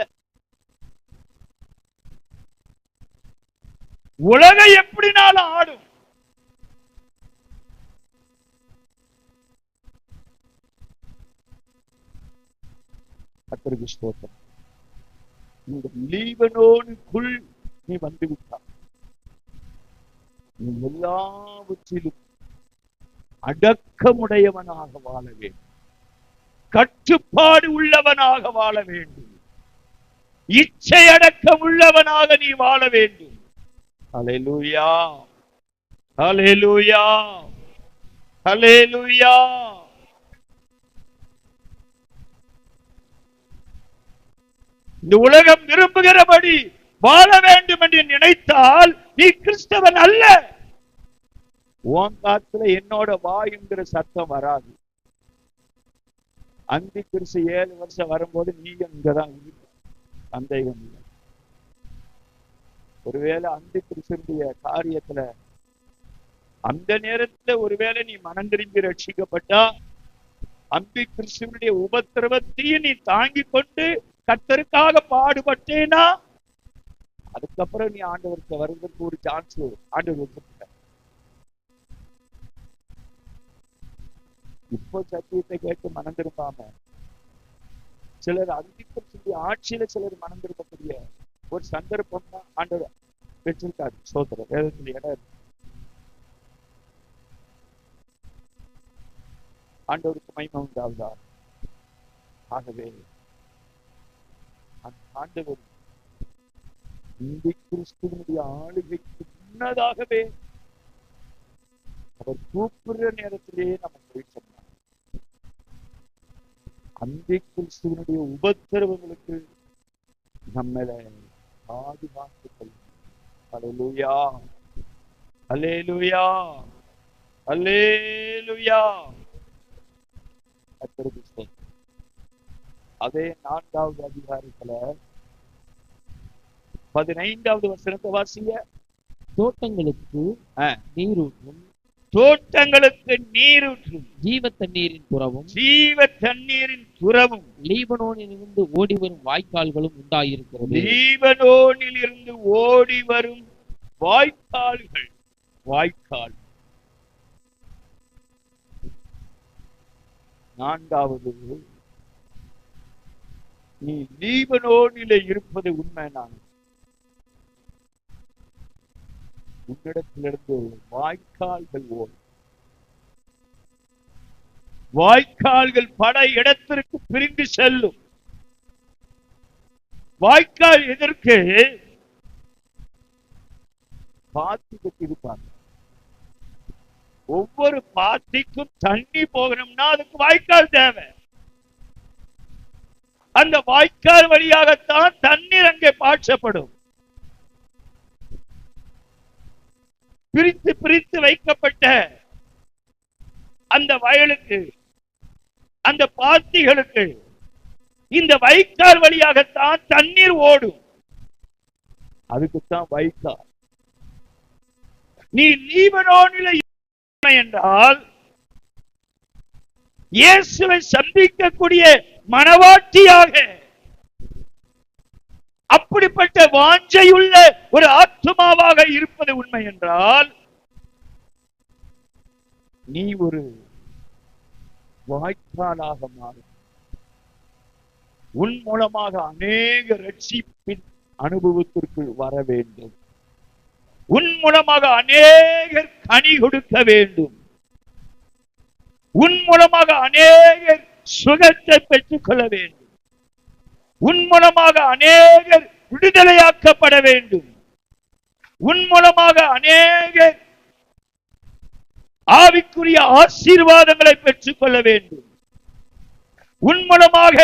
உலகம் எப்படினாலும் ஆடும். கர்த்தருக்கு ஸ்தோத்திரம். இந்த லீபனோனுக்குள் நீ வந்து விட்டாய். நீ எல்லாவற்றிலும் அடக்கமுடையவனாக வாழ வேண்டும், கட்டுப்பாடு உள்ளவனாக வாழ வேண்டும், இச்சை அடக்கம் உள்ளவனாக நீ வாழ வேண்டும். ஹல்லேலூயா, ஹல்லேலூயா, ஹல்லேலூயா. இந்த உலகம் விரும்புகிறபடி வாழ வேண்டும் என்று நினைத்தால் நீ கிறிஸ்தவன் அல்ல. உன் காத்துல என்னோட வா என்கிற சத்தம் வராது. அந்தி கிறிஸ்து 7 வருஷம் வரும்போது நீ இங்கதான் சந்தேகம் இல்லை. ஒருவேளை அந்தி கிறிஸ்துடைய காரியத்துல அந்த நேரத்துல ஒருவேளை நீ மனம் திரும்பி ரட்சிக்கப்பட்டா, அந்தி கிறிஸ்துவனுடைய உபத்திரவத்தையும் நீ தாங்கி கொண்டு கர்த்தருக்காக பாடுபட்டேனா, அதுக்கப்புறம் நீ ஆண்டவருக்கு வருவதற்கு ஒரு சான்ஸ் ஆண்டவர் வச்சிருக்க. இப்போ சத்தியத்தை கேட்டு மனம் திரும்பாம சிலர் அந்திப்ப ஆட்சியில சிலர் மனம் திரும்பக்கூடிய ஒரு சந்தர்ப்பம் தான் ஆண்டவர் வச்சிருக்காரு. சோதர வேதத்துல இடம் இருக்கு. ஆண்டவருக்கு மகிமை உண்டாவதா. ஆகவே அந்த ஆண்டவர் இந்த கிறிஸ்துவனுடைய ஆளுகைக்கு முன்னதாகவே அவர் கூப்பிடுற நேரத்திலேயே நம்ம போய் சொன்னார். அந்த கிறிஸ்துவனுடைய உபத்திரவங்களுக்கு நம்மள பாதுகாத்துக் கொள்ளும். ஹல்லேலூயா, ஹல்லேலூயா, ஹல்லேலூயா. அதே 4வது அதிகாரத்துல 15வது வசனத்தை வாசிங்க. தோட்டங்களுக்கு நீரூற்றும், தோட்டங்களுக்கு நீரூற்றும், ஜீவ தண்ணீரின் புறவும், ஜீவ தண்ணீரின் துறவும், லீபனோனில் இருந்து ஓடி வரும் வாய்க்கால்களும் உண்டாயிருக்கிறது. லீபனோனில் இருந்து ஓடி வரும் வாய்க்கால்கள். வாய்க்கால் 4வது, நீ லீபனோனிலே இருப்பது உண்மை. நான் உன்னிடத்திலிருந்து வாய்க்கால்கள் ஓடும். வாய்க்கால்கள் பல இடத்திற்கு பிரிந்து செல்லும். வாய்க்கால் எதற்கு? பாத்தி கட்டியிருப்பாங்க. ஒவ்வொரு பாத்திக்கும் தண்ணி போகணும்னா அதுக்கு வாய்க்கால் தேவை. அந்த வாய்க்கால் வழியாகத்தான் தண்ணீர் அங்கே பாய்ச்சப்படும். பிரித்து பிரித்து வைக்கப்பட்ட அந்த வயலுக்கு, அந்த பாத்திகளுக்கு இந்த வாய்க்கால் வழியாகத்தான் தண்ணீர் ஓடும். அதுக்குத்தான் வாய்க்கால். நீ லீபனோனிலே என்றால் இயேசுவை சந்திக்கக்கூடிய மனவாட்டியாக, அப்படிப்பட்ட வாஞ்சையுள்ள ஒரு ஆத்மாவாக இருப்பது உண்மை என்றால் நீ ஒரு வாய்க்காலாக மாறும். உன் மூலமாக அநேக ரட்சிப்பின் அனுபவத்திற்குள் வர வேண்டும். உன் மூலமாக அநேகர் கனி கொடுக்க வேண்டும். உன் மூலமாக அநேகர் சுகத்தை பெற்றுக் கொள்ள வேண்டும். உன் மூலமாக அநேகர் விடுதலையாக்கப்பட வேண்டும். உன் மூலமாக அநேகர் ஆவிக்குரிய ஆசீர்வாதங்களை பெற்றுக் கொள்ள வேண்டும். உன் மூலமாக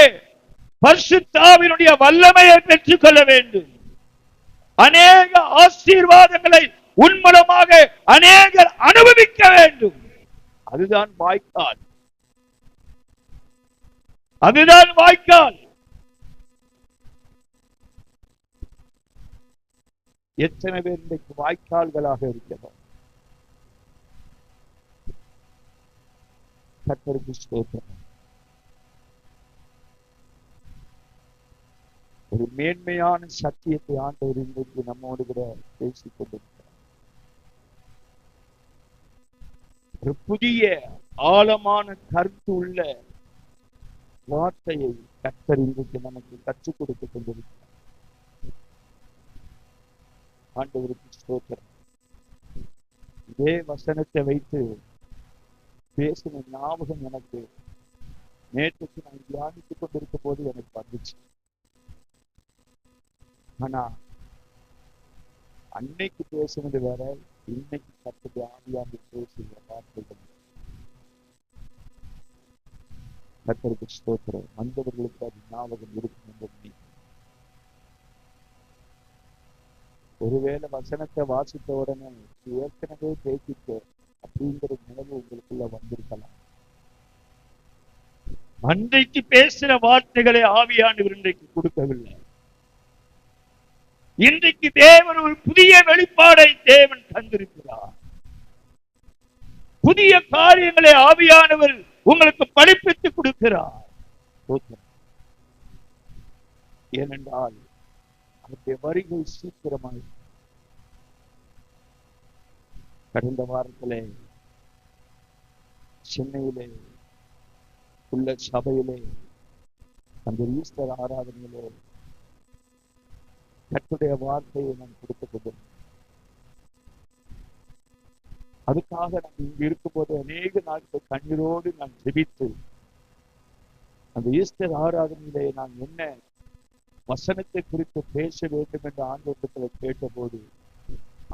பரிசுத்த ஆவியினுடைய வல்லமையை பெற்றுக் கொள்ள வேண்டும். அநேக ஆசீர்வாதங்களை உன் மூலமாக அநேகர் அனுபவிக்க வேண்டும். அதுதான் வாய்க்கால். அதுதான் வாய்க்கால். எத்தனை பேர் இன்றைக்கு வாய்க்கால்களாக இருக்கிறோம்? கர்த்தருக்கு ஸ்தோத்திரம். ஒரு மேன்மையான சத்தியத்தை ஆண்டவர் இன்றைக்கு நம்மோடு கூட பேசிக் கொண்டிருக்கிறார். ஒரு புதிய ஆழமான கருத்து உள்ள வார்த்தையை கர்த்தர் இன்றைக்கு நமக்கு கற்றுக் கொடுத்துக் கொண்டிருக்கிறார். ஆண்டவருக்கு ஸ்தோத்திரம். இதே வசனத்தை வைத்து பேசின ஞாபகம் எனக்கு நேற்றுக்கு நான் தியானித்துக் கொண்டிருக்கும் போது எனக்கு வந்துச்சு. ஆனா அன்னைக்கு பேசுனது வேற, இன்னைக்கு கர்த்தர் ஆவியாக பேசுகிற வார்த்தைகள். கர்த்தருக்கு ஸ்தோத்திரம். வந்தவர்களுக்கு அது ஞாபகம் இருக்கும் என்பது. ஒருவேளை வசனத்தை வாசித்த உடனே ஏற்கனவே பேசிட்டு அப்படிங்கிற நினைவு உங்களுக்குள்ள வந்திருக்கலாம். அன்றைக்கு பேசுற வார்த்தைகளை ஆவியானவர் இன்றைக்கு கொடுக்கவில்லை. இன்றைக்கு தேவன் ஒரு புதிய வெளிப்பாடை தேவன் தந்திருக்கிறார். புதிய காரியங்களை ஆவியானவர் உங்களுக்கு படிப்பித்து கொடுக்கிறார். ஏனென்றால் அவருடைய வருகை சீக்கிரமாய். கடந்த வாரத்திலே சென்னையிலே உள்ள சபையிலே அந்த ஈஸ்டர் ஆராதனையிலே கர்த்தருடைய வார்த்தையை நான் கொடுத்துக் கொண்டேன். அதுக்காக நான் இங்கு இருக்கும்போது அநேக நாட்கள் கண்ணீரோடு நான் ஜெபித்து அந்த ஈஸ்டர் ஆராதனையிலே நான் என்ன வசனத்தை குறித்து பேச வேண்டும் என்று ஆண்டவரிடத்தில் கேட்டபோது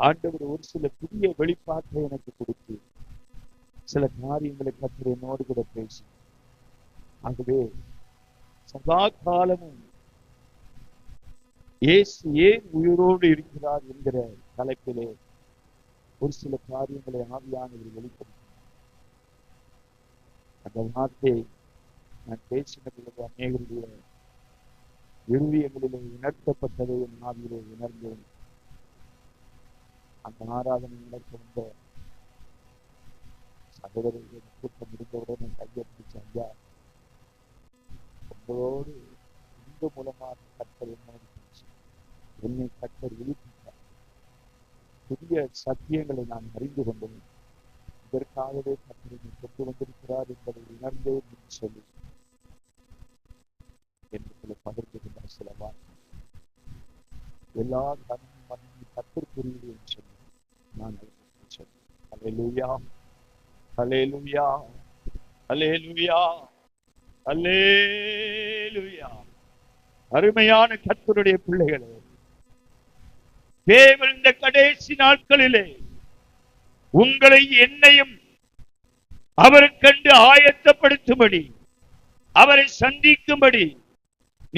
ஆண்டவர் ஒரு சில புதிய வெளிப்பாட்டை எனக்கு கொடுத்து சில காரியங்களை கர்த்தர் என்னோடு கூட பேசி, ஆகவே சதா காலமும் இயேசு ஏன் உயிரோடு இருக்கிறார் என்கிற தலைப்பிலே ஒரு சில காரியங்களை ஆவியானவர் வெளிப்படுத்தினார். அந்த வார்த்தை நான் பேசின பொழுது அநேகருடைய இருதயங்களிலே உணர்த்தப்பட்டதை என் ஆவியிலே உணர்ந்தேன். அந்த ஆராதனை நடந்த சகோதரர்கள் கூட்டம் முடிந்தவுடன் கையை பிடிச்ச ஐயா, உங்களோடு இந்த மூலமாக கர்த்தர் என்னை கர்த்தர் விழித்தார். புதிய சத்தியங்களை நான் அறிந்து கொண்டேன். இதற்காகவே கர்த்தர் என்னை கொண்டு வந்திருக்கிறார் என்பதை உணர்ந்தேன் என்று சொல்லி என்று பகிர்ந்து கொண்ட சில வார்த்தை எல்லா கண்ணும் மண்ணி கர்த்தருக்குரியது என்று சொல்லி நான் சொன்னேன். அல்லேலூயா, அல்லேலூயா, அல்லேலூயா, அல்லேலூயா. அருமையான கர்த்தருடைய பிள்ளைகளே, தேவன் இந்த கடைசி நாட்களிலே உங்களை என்னையும் அவருக்கென்று ஆயத்தப்படுத்தும்படி, அவரை சந்திக்கும்படி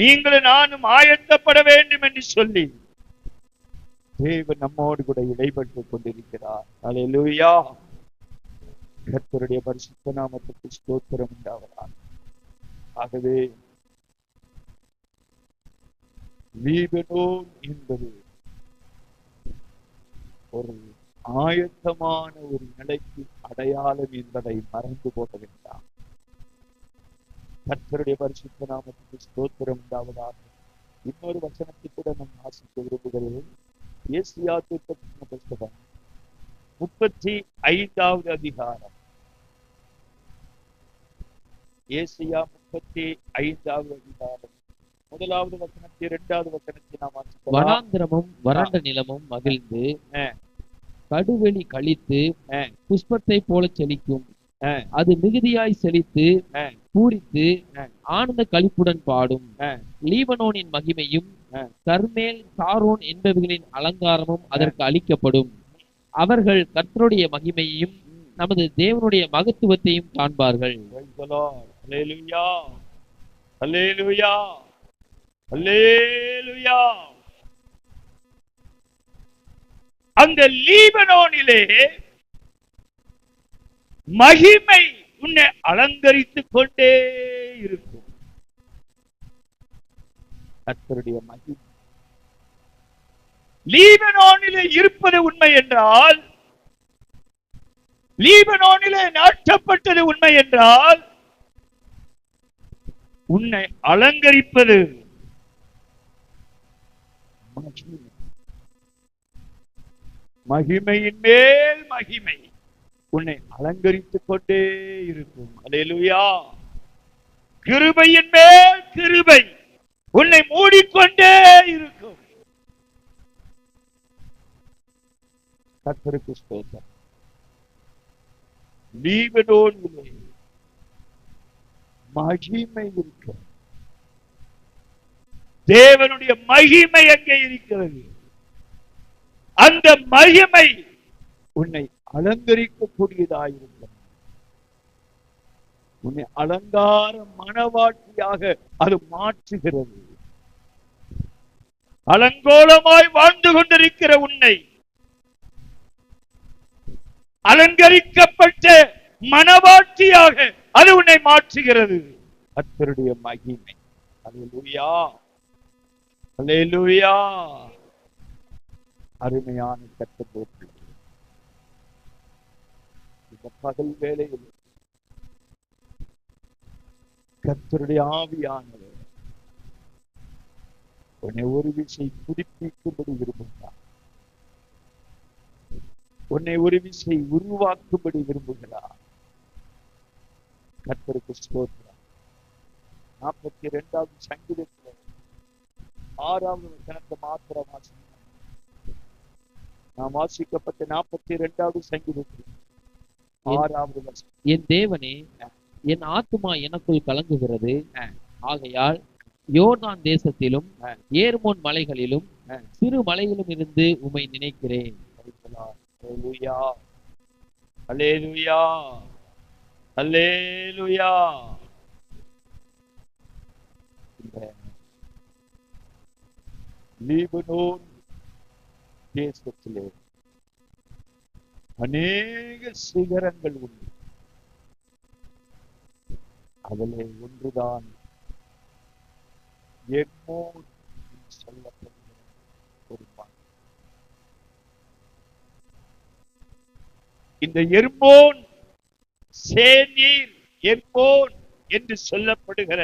நீங்களும் நானும் ஆயத்தப்பட வேண்டும் என்று சொல்லி தேவன் நம்மோடு கூட இடைப்பட்டுக் கொண்டிருக்கிறார். அல்லேலூயா. கர்த்தருடைய பரிசுத்த நாமத்துக்கு ஸ்தோத்திரம் உண்டாவதாக. ஆகவே லீபனோன் என்பது ஒரு ஆயத்தமான ஒரு நிலைக்கு அடையாளம் என்பதை மறந்து போக வேண்டாம். கர்த்தருடைய பரிசுத்த நாமத்துக்கு ஸ்தோத்திரம் உண்டாவதாக. இன்னொரு வசனத்தை கூட நாம் வாசிக்க விரும்புகிறேன். ஏசாயா தீர்க்கதரிசன புத்தகம் 35வது அதிகாரம். ஏசாயா 35வது அதிகாரம் 1வது வசனத்தை 2வது வசனத்தை நாம் வாசிக்கலாம். வனாந்திரமும் வறண்ட நிலமும் மகிழ்ந்து கடுவெளி கழித்து புஷ்பத்தை போல செழிக்கும். அது மிகுதியாய் செழித்து பூரித்து ஆனந்த களிப்புடன் பாடும். லீபனோனின் மகிமையும் கர்மேல் சாரோன் என்பவர்களின் அலங்காரமும் அதற்கு அளிக்கப்படும். அவர்கள் கர்த்தருடைய மகிமையையும் நமது தேவனுடைய மகத்துவத்தையும் காண்பார்கள். அல்லேலூயா, அல்லேலூயா, அல்லேலூயா. அந்த லீபனோனிலே மகிமை உன்னை அலங்கரித்துக் கொண்டே இருக்கும். கர்த்தருடைய மகிமை லீபனோனிலே இருப்பது உண்மை என்றால், லீபனோனிலே நாட்டப்பட்டது உண்மை என்றால், உன்னை அலங்கரிப்பது மகிமையின் மேல் மகிமை உன்னை அலங்கரித்துக் கொண்டே இருக்கும். அல்லேலூயா. கிருபையின் மேல் கிருபை உன்னை மூடிக்கொண்டே இருக்கும். கர்த்தருக்கு ஸ்தோத்திரம். லீபனோனிலே மகிமை இருக்கிறது. தேவனுடைய மகிமை அங்கே இருக்கிறது. அந்த மகிமை உன்னை அலங்கரிக்கக்கூடியதாயிருக்கிறது. உன்னை அலங்கார மணவாட்டியாக அது மாற்றுகிறது. அலங்கோலமாய் வாழ்ந்து கொண்டிருக்கிற உன்னை அலங்கரிக்கப்பட்ட மணவாட்டியாக அது உன்னை மாற்றுகிறது. கர்த்தருடைய மகிமை. அல்லேலூயா, அல்லேலூயா. அருமையான கர்த்தருடைய இந்த பகல் வேளையில் கர்த்தருடைய ஆவியானவர் உன்னை ஒரு விசை புதுப்பிக்கும்படி விரும்புகிறார். உன்னை ஒரு விசை உருவாக்கும்படி விரும்புகிறார். கர்த்தருக்கு ஸ்தோத்திரம். 42வது சங்கீதத்தில் 6வது வசனத்தை மாத்திரம் வாசிக்கிறேன். நான் வாசிக்கப்பட்ட 42வது சங்கீதத்தில் 6வது வசனம். என் தேவனே, என் ஆத்துமா எனக்குள் கலங்குகிறது. ஆகையால் யோர்தான் தேசத்திலும் ஏர்மோன் மலைகளிலும் சிறு மலையிலும் இருந்து உம்மை நினைக்கிறேன். அல்லேலூயா, அல்லேலூயா, அல்லேலூயா. லீபனோன் தேசத்திலே அநேக சிகரங்கள் உண்டு. அதிலே ஒன்றுதான் எர்மோன் சொல்லப்படுகிற ஒரு மலை. இந்த எர்மோன், சேனீர், எர்மோன் என்று சொல்லப்படுகிற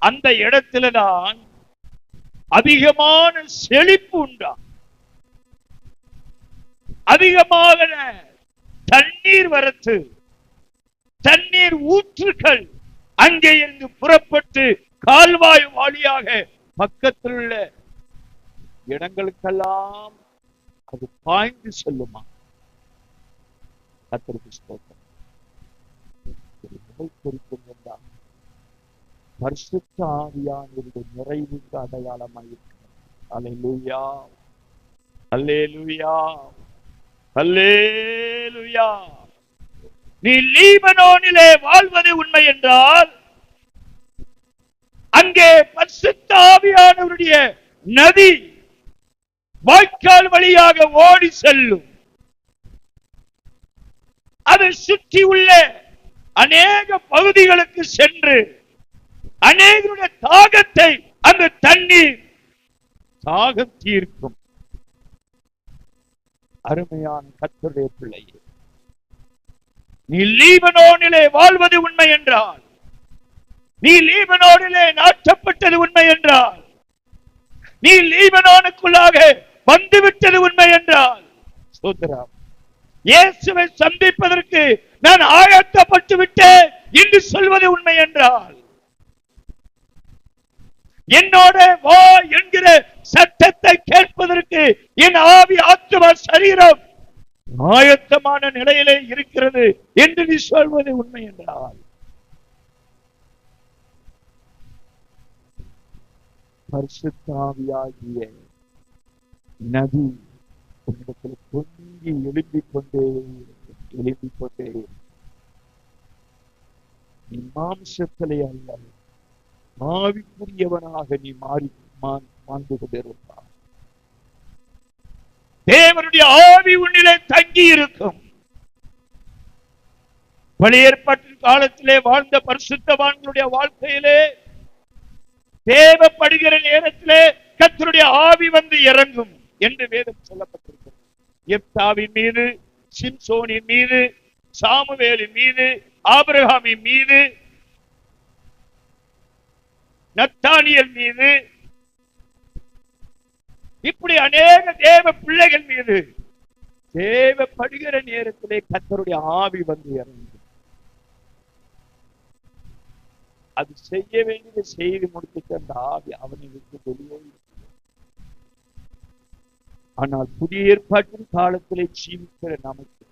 அந்த இடத்தில்தான் அதிகமான செழிப்பு உண்டா, அதிகமாக தண்ணீர் வரத்து, தண்ணீர் ஊற்றுகள் அங்கே இருந்து புறப்பட்டு கால்வாய் வழியாக பக்கத்தில் உள்ள இடங்களுக்கெல்லாம் அது பாய்ந்து செல்லுமா. கர்த்தருக்கு ஸ்தோத்திரம். பரிசுத்த ஆவியானவருடைய நிறைவுக்கு அடையாளமாயிருக்கிறது. அல்லேலூயா, அல்லேலூயா, அல்லேலூயா. நீ லீபனோனிலே வாழ்வது உண்மை என்றால் அங்கே பரிசுத்த ஆவியானவருடைய நதி வாய்க்கால் வழியாக ஓடி செல்லும். அது சுற்றி உள்ள அநேக பகுதிகளுக்கு சென்று அநேகருடைய தாகத்தை அந்த தண்ணீர் தாகம் தீர்க்கும். அருமையான கர்த்தருடைய பிள்ளையே, நீ லீபனோனிலே வாழ்வது உண்மை என்றால், நீ லீபனோனிலே நாட்டப்பட்டது உண்மை என்றால், நீ லீபனோனுக்குள்ளாக வந்துவிட்டது உண்மை என்றால், சோதரம் இயேசுவை சந்திப்பதற்கு நான் ஆயத்தப்பட்டு விட்டேன் என்று சொல்வது உண்மை என்றால், என்னோட வா என்கிற சத்தத்தை கேட்பதற்கு என் ஆவி, ஆத்துமா, சரீரம் ஆயத்தமான நிலையிலே இருக்கிறது என்று நீ சொல்வது உண்மை என்றால், பரிசுத்த ஆவியாகிய நதி உன்னிடத்தில் பொங்கி எழும்பிக் கொண்டே நீ மாம்சத்திலே அல்ல, ஆவிக்குரியவனாக நீ மாண்டு கொண்டிருப்பார். தேவனுடைய ஆவி உன்னிலே தங்கி இருக்கும். பழைய ஏற்பாட்டின் காலத்திலே வாழ்ந்த பரிசுத்தவான்களுடைய வாழ்க்கையிலே தேவைப்படுகிற நேரத்திலே கர்த்தருடைய ஆவி வந்து இறங்கும் என்று வேதம் சொல்லப்பட்டிருக்கிறது. எப்தாவின் மீது, சிம்சோனின் மீது, சாமுவேலின் மீது, ஆபிரகாமின் மீது, நத்தானியல் மீது, இப்படி அநேக தேவ பிள்ளைகள் மீது தேவைப்படுகிற நேரத்திலே கர்த்தருடைய ஆவி வந்து இறங்கும். அது செய்ய வேண்டியதை செய்து முடித்துட்டு அந்த ஆவி அவனை விட்டு வெளியே. ஆனால் புதிய ஏற்பாட்டின் காலத்திலே ஜீவிக்கிற நமக்கு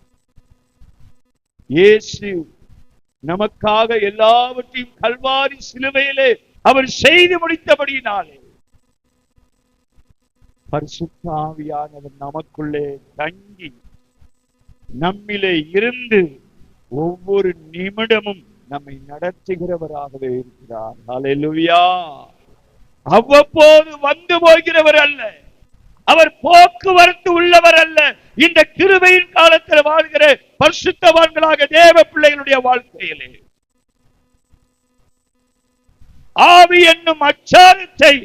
இயேசு நமக்காக எல்லாவற்றையும் கல்வாரி சிலுவையிலே அவர் செய்து முடித்தபடியினாலே பரிசுத்த ஆவியானவர் நமக்குள்ளே தங்கி நம்மிலே இருந்து ஒவ்வொரு நிமிடமும் நம்மை நடத்துகிறவராகவே இருக்கிறார். ஹல்லேலூயா. அவ்வப்போது வந்து போகிறவர் அல்ல, அவர் போக்குவரத்து உள்ளவர் அல்ல. இந்த கிருபையின் காலத்தில் வாழ்கிற பரிசுத்தவான்களாக தேவ பிள்ளைகளுடைய வாழ்க்கையிலே ஆவி என்னும் அச்சாரத்தை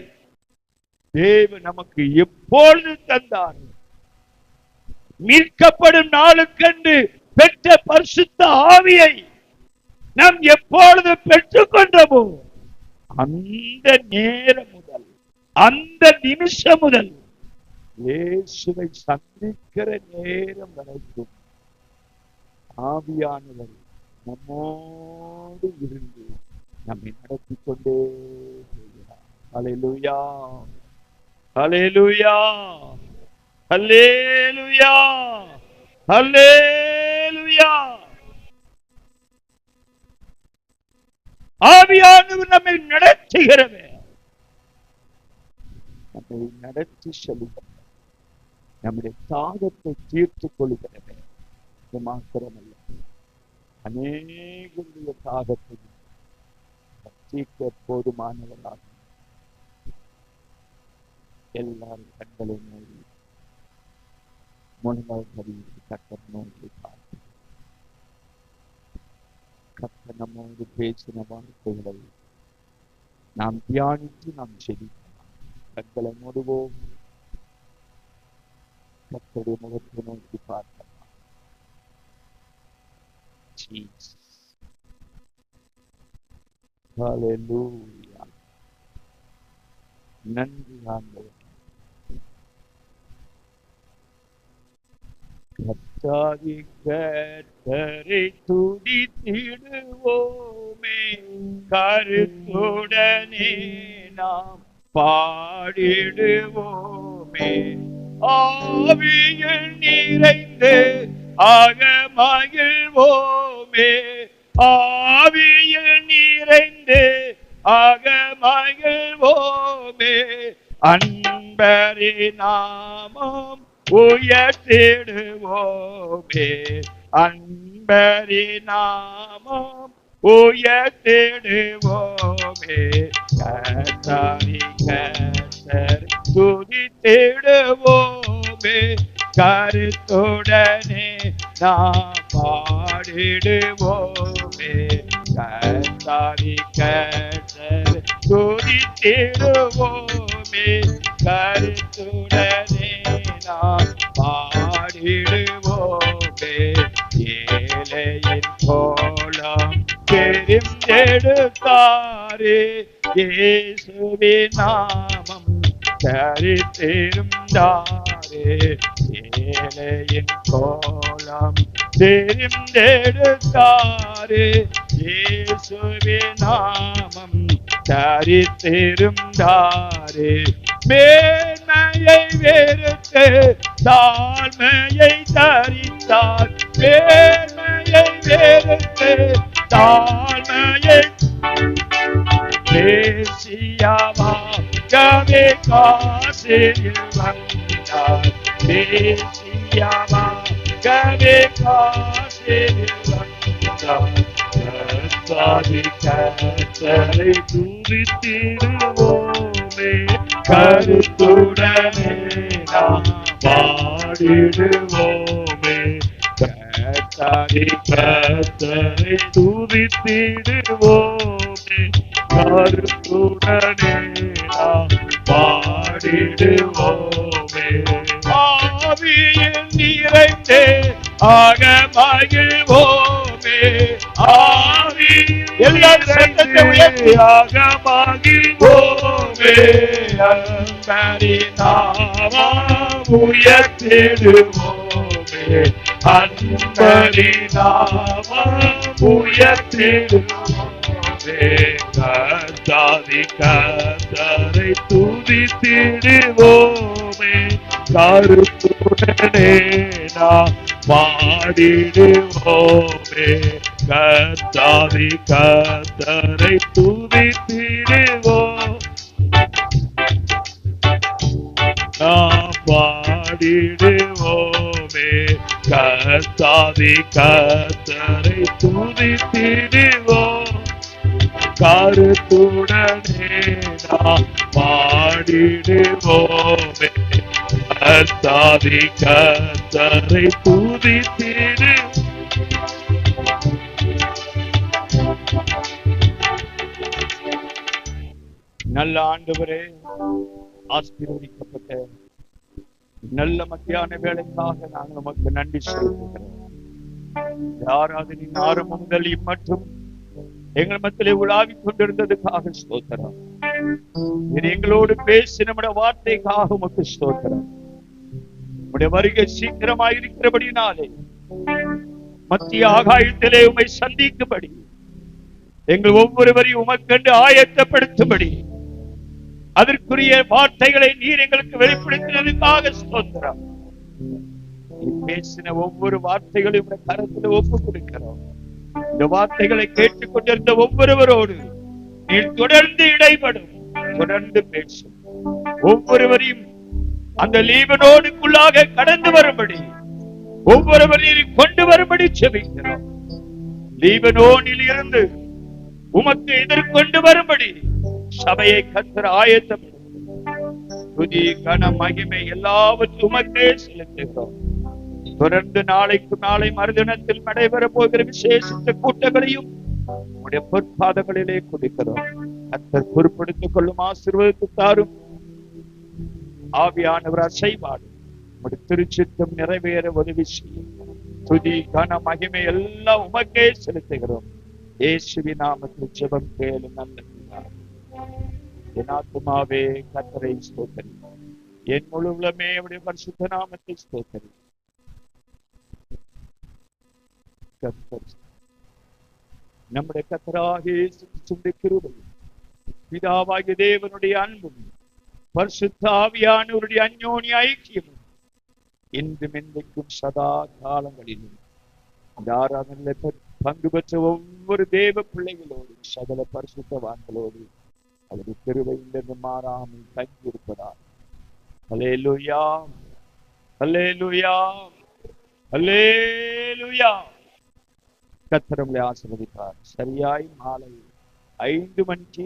தேவன் நமக்கு எப்பொழுது தந்தார்? மீட்கப்படும் நாளுக்கென்று பெற்ற பரிசுத்த ஆவியை நாம் எப்பொழுது பெற்றுக் கொண்டோமோ அந்த நேரம் முதல், அந்த நிமிஷம் முதல் இயேசுவை சந்திக்கிற நேரம் வரைக்கும் ஆவியானவர் நம்மோடு இருந்து நம்மை நடத்தி கொண்டே போகிறார். ஹல்லேலூயா, ஹல்லேலூயா, ஹல்லேலூயா, ஹல்லேலூயா. ஆவியானவர் நம்மை நடத்துகிறவர், நம்மை நடத்தி செல்கிறவர், நம்முடைய தாகத்தை தீர்த்துக் கொள்கிறவர். இது மாத்திரமல்ல, அநேகருடைய தாகத்தை தீர்க்க போதுமானவராக எல்லாரும் கண்களை மூடி முன்னால் கர்த்தர் நோக்கி பார்த்து கர்த்தர் நம்மோடு பேசின வார்த்தைகளை நாம் தியானித்து நாம் செபிக்கலாம். கண்களை மூடுவோம், கர்த்தருடைய முகத்தை நோக்கி பார்க்கலாம். ஹல்லேலூயா. நன்றி ஆண்டவரே. கர்த்தாவே, கர்த்தரை துதித்திடுவோமே, கருத்துடனே நாம் பாடிடுவோமே. ஆவியில் நிறைந்து ஆக மகிழ்வோமே, ஆவியில் நிறைந்து ஆக மகிழ்வோமே. அன்பரே நாமம் உயர்த்திடுவோமே, அன்பரே நாமம் உயர்த்திடுவோமே. கர்த்தாவே, கர்த்தரை துதித்திடுவோமே, கருத்துடனே நாம் பாடிடுவோமே. கர்த்தாவே, கர்த்தரை துதித்திடுவோமே, கருத்துடனே நாம் பாடிடுவோமே. ஏழையின் கோலம் தெரிந்தெடுத்தாரே, இயேசுவின் நாமம் தரித்திருந்தாரே. ஏழையின் கோலம் தெரிந்தெடுத்தாரே, இயேசுவின் நாமம் தரித்திருந்தாரே. மேன்மையை வெறுத்து தாழ்மையை தரித்தார், மேன்மையை வெறுத்து தாழ்மையை தேசியமாகவே காசில் வந்தார், தேசியமாகவே காசில் வந்தார். கர்த்தாவே, கர்த்தரை துதித்திடுவோமே, கருத்துடனே நாம் பாடிடுவோமே. கர்த்தாவே, கர்த்தரை துதித்திடுவோமே, கருத்துடனே நாம் பாடிடுவோமே. ஆவியில் நிறைந்தே ஆக மகிழ்வோமே. ஆவி எல்லாரும் சத்தத்தை உயர்த்தி ஆக மகிழ்வோமே. அன்பரி நாமம் உயர்த்திடுவோமே. அன்பரி நாமம் உயர்த்திடுவோமே. கர்த்தாதி கர்த்தரை துதித்திடுவோமே. கருத்துடனே நாம் பாடிடுவோமே. கர்த்தாதி கர்த்தரை துதித்திடுவோம். நாம் பாடிடுவோமே. கர்த்தாதி கர்த்தரை துதித்திடுவோம். கருத்துடனே நாம் பாடிடுவோமே. கர்த்தாதி கர்த்தரை துதித்திடு. நல்ல ஆண்டவரே, ஆசீர்வதிக்கப்பட்ட நல்ல மத்தியான வேளைக்காக நாங்கள் உமக்கு நன்றி செலுத்துகிறோம். ஆராதனையின் ஆரம்பம் முதல் இம்மற்றும் எங்கள் மத்தியிலே உலாவிக் கொண்டிருந்ததுக்காக ஸ்தோத்திரம். இது எங்களோடு பேசி நம்முடைய வார்த்தைக்காக உமக்கு ஸ்தோத்திரம். உம்முடைய வருகை சீக்கிரமாய் இருக்கிறபடினாலே மத்திய ஆகாயத்திலே உம்மை சந்திக்கும்படி எங்கள் ஒவ்வொருவரையும் உமக்கென்று ஆயத்தப்படுத்தும்படி அதற்குரிய வார்த்தைகளை நீர் எங்களுக்கு வெளிப்படுத்தினதுக்காக ஸ்தோத்திரம். நீ பேசின ஒவ்வொரு வார்த்தைகளையும் கரத்தில் ஒப்புக் கொடுக்கிறோம். இந்த வார்த்தைகளை கேட்டுக் கொண்டிருந்த ஒவ்வொருவரோடு நீர் தொடர்ந்து இடைப்படும், தொடர்ந்து பேசும். ஒவ்வொருவரையும் அந்த லீபனோனுக்குள்ளாக கடந்து வரும்படி ஒவ்வொருவரையும் கொண்டு வரும்படி செபிக்கிறோம். லீபனோனில் இருந்து உமக்கு எதிர்கொண்டு வரும்படி சபையை கர்த்தர் ஆயத்தப்படுத்தும். துதி கன மகிமை எல்லாவற்றும் உமக்கே செலுத்துகிறோம். தொடர்ந்து நாளைக்கு நாளை மறுதினத்தில் நடைபெற போகிற விசேஷித்த கூட்டங்களையும் உடைய பொற்பாதங்களிலே கொடுக்கிறோம். கர்த்தர் பொறுப்படுத்திக் கொள்ளும், ஆசீர்வதித்து தாரும். ஆவியானவர் அசைவாடு உடைய திருச்சித்தம் நிறைவேற உதவி செய்யும். துதி கன மகிமை எல்லாம் உமக்கே செலுத்துகிறோம். இயேசுவின் நாமத்தில் ஜெபம் கேளு நல்ல பிதாவே. என் ஆத்துமாவே கர்த்தரை ஸ்தோத்திரி, என் முழு உள்ளமே அவருடைய பரிசுத்த நாமத்தை ஸ்தோத்திரி. நம்முடைய கர்த்தராகிய இயேசு கிறிஸ்துவின் கிருபையும் பிதாவாகிய தேவனுடைய அன்பும் பரிசுத்த ஆவியானவருடைய அந்யோன்ய ஐக்கியமும் இன்றும் என்றைக்கும் சதா காலங்களிலும் இந்த ஆராதனையில் பங்கு பெற்ற ஒவ்வொரு தேவ பிள்ளைகளோடும் சகல பரிசுத்தவான்களோடு அவருடைய கிருபையிலிருந்து மாறாமல் தங்கியிருப்பதால் அல்லேலூயா, அல்லேலூயா, அல்லேலூயா. கர்த்தர் உங்களை ஆசீர்வதிப்பார். சரியாய் மாலை 5 மணிக்கு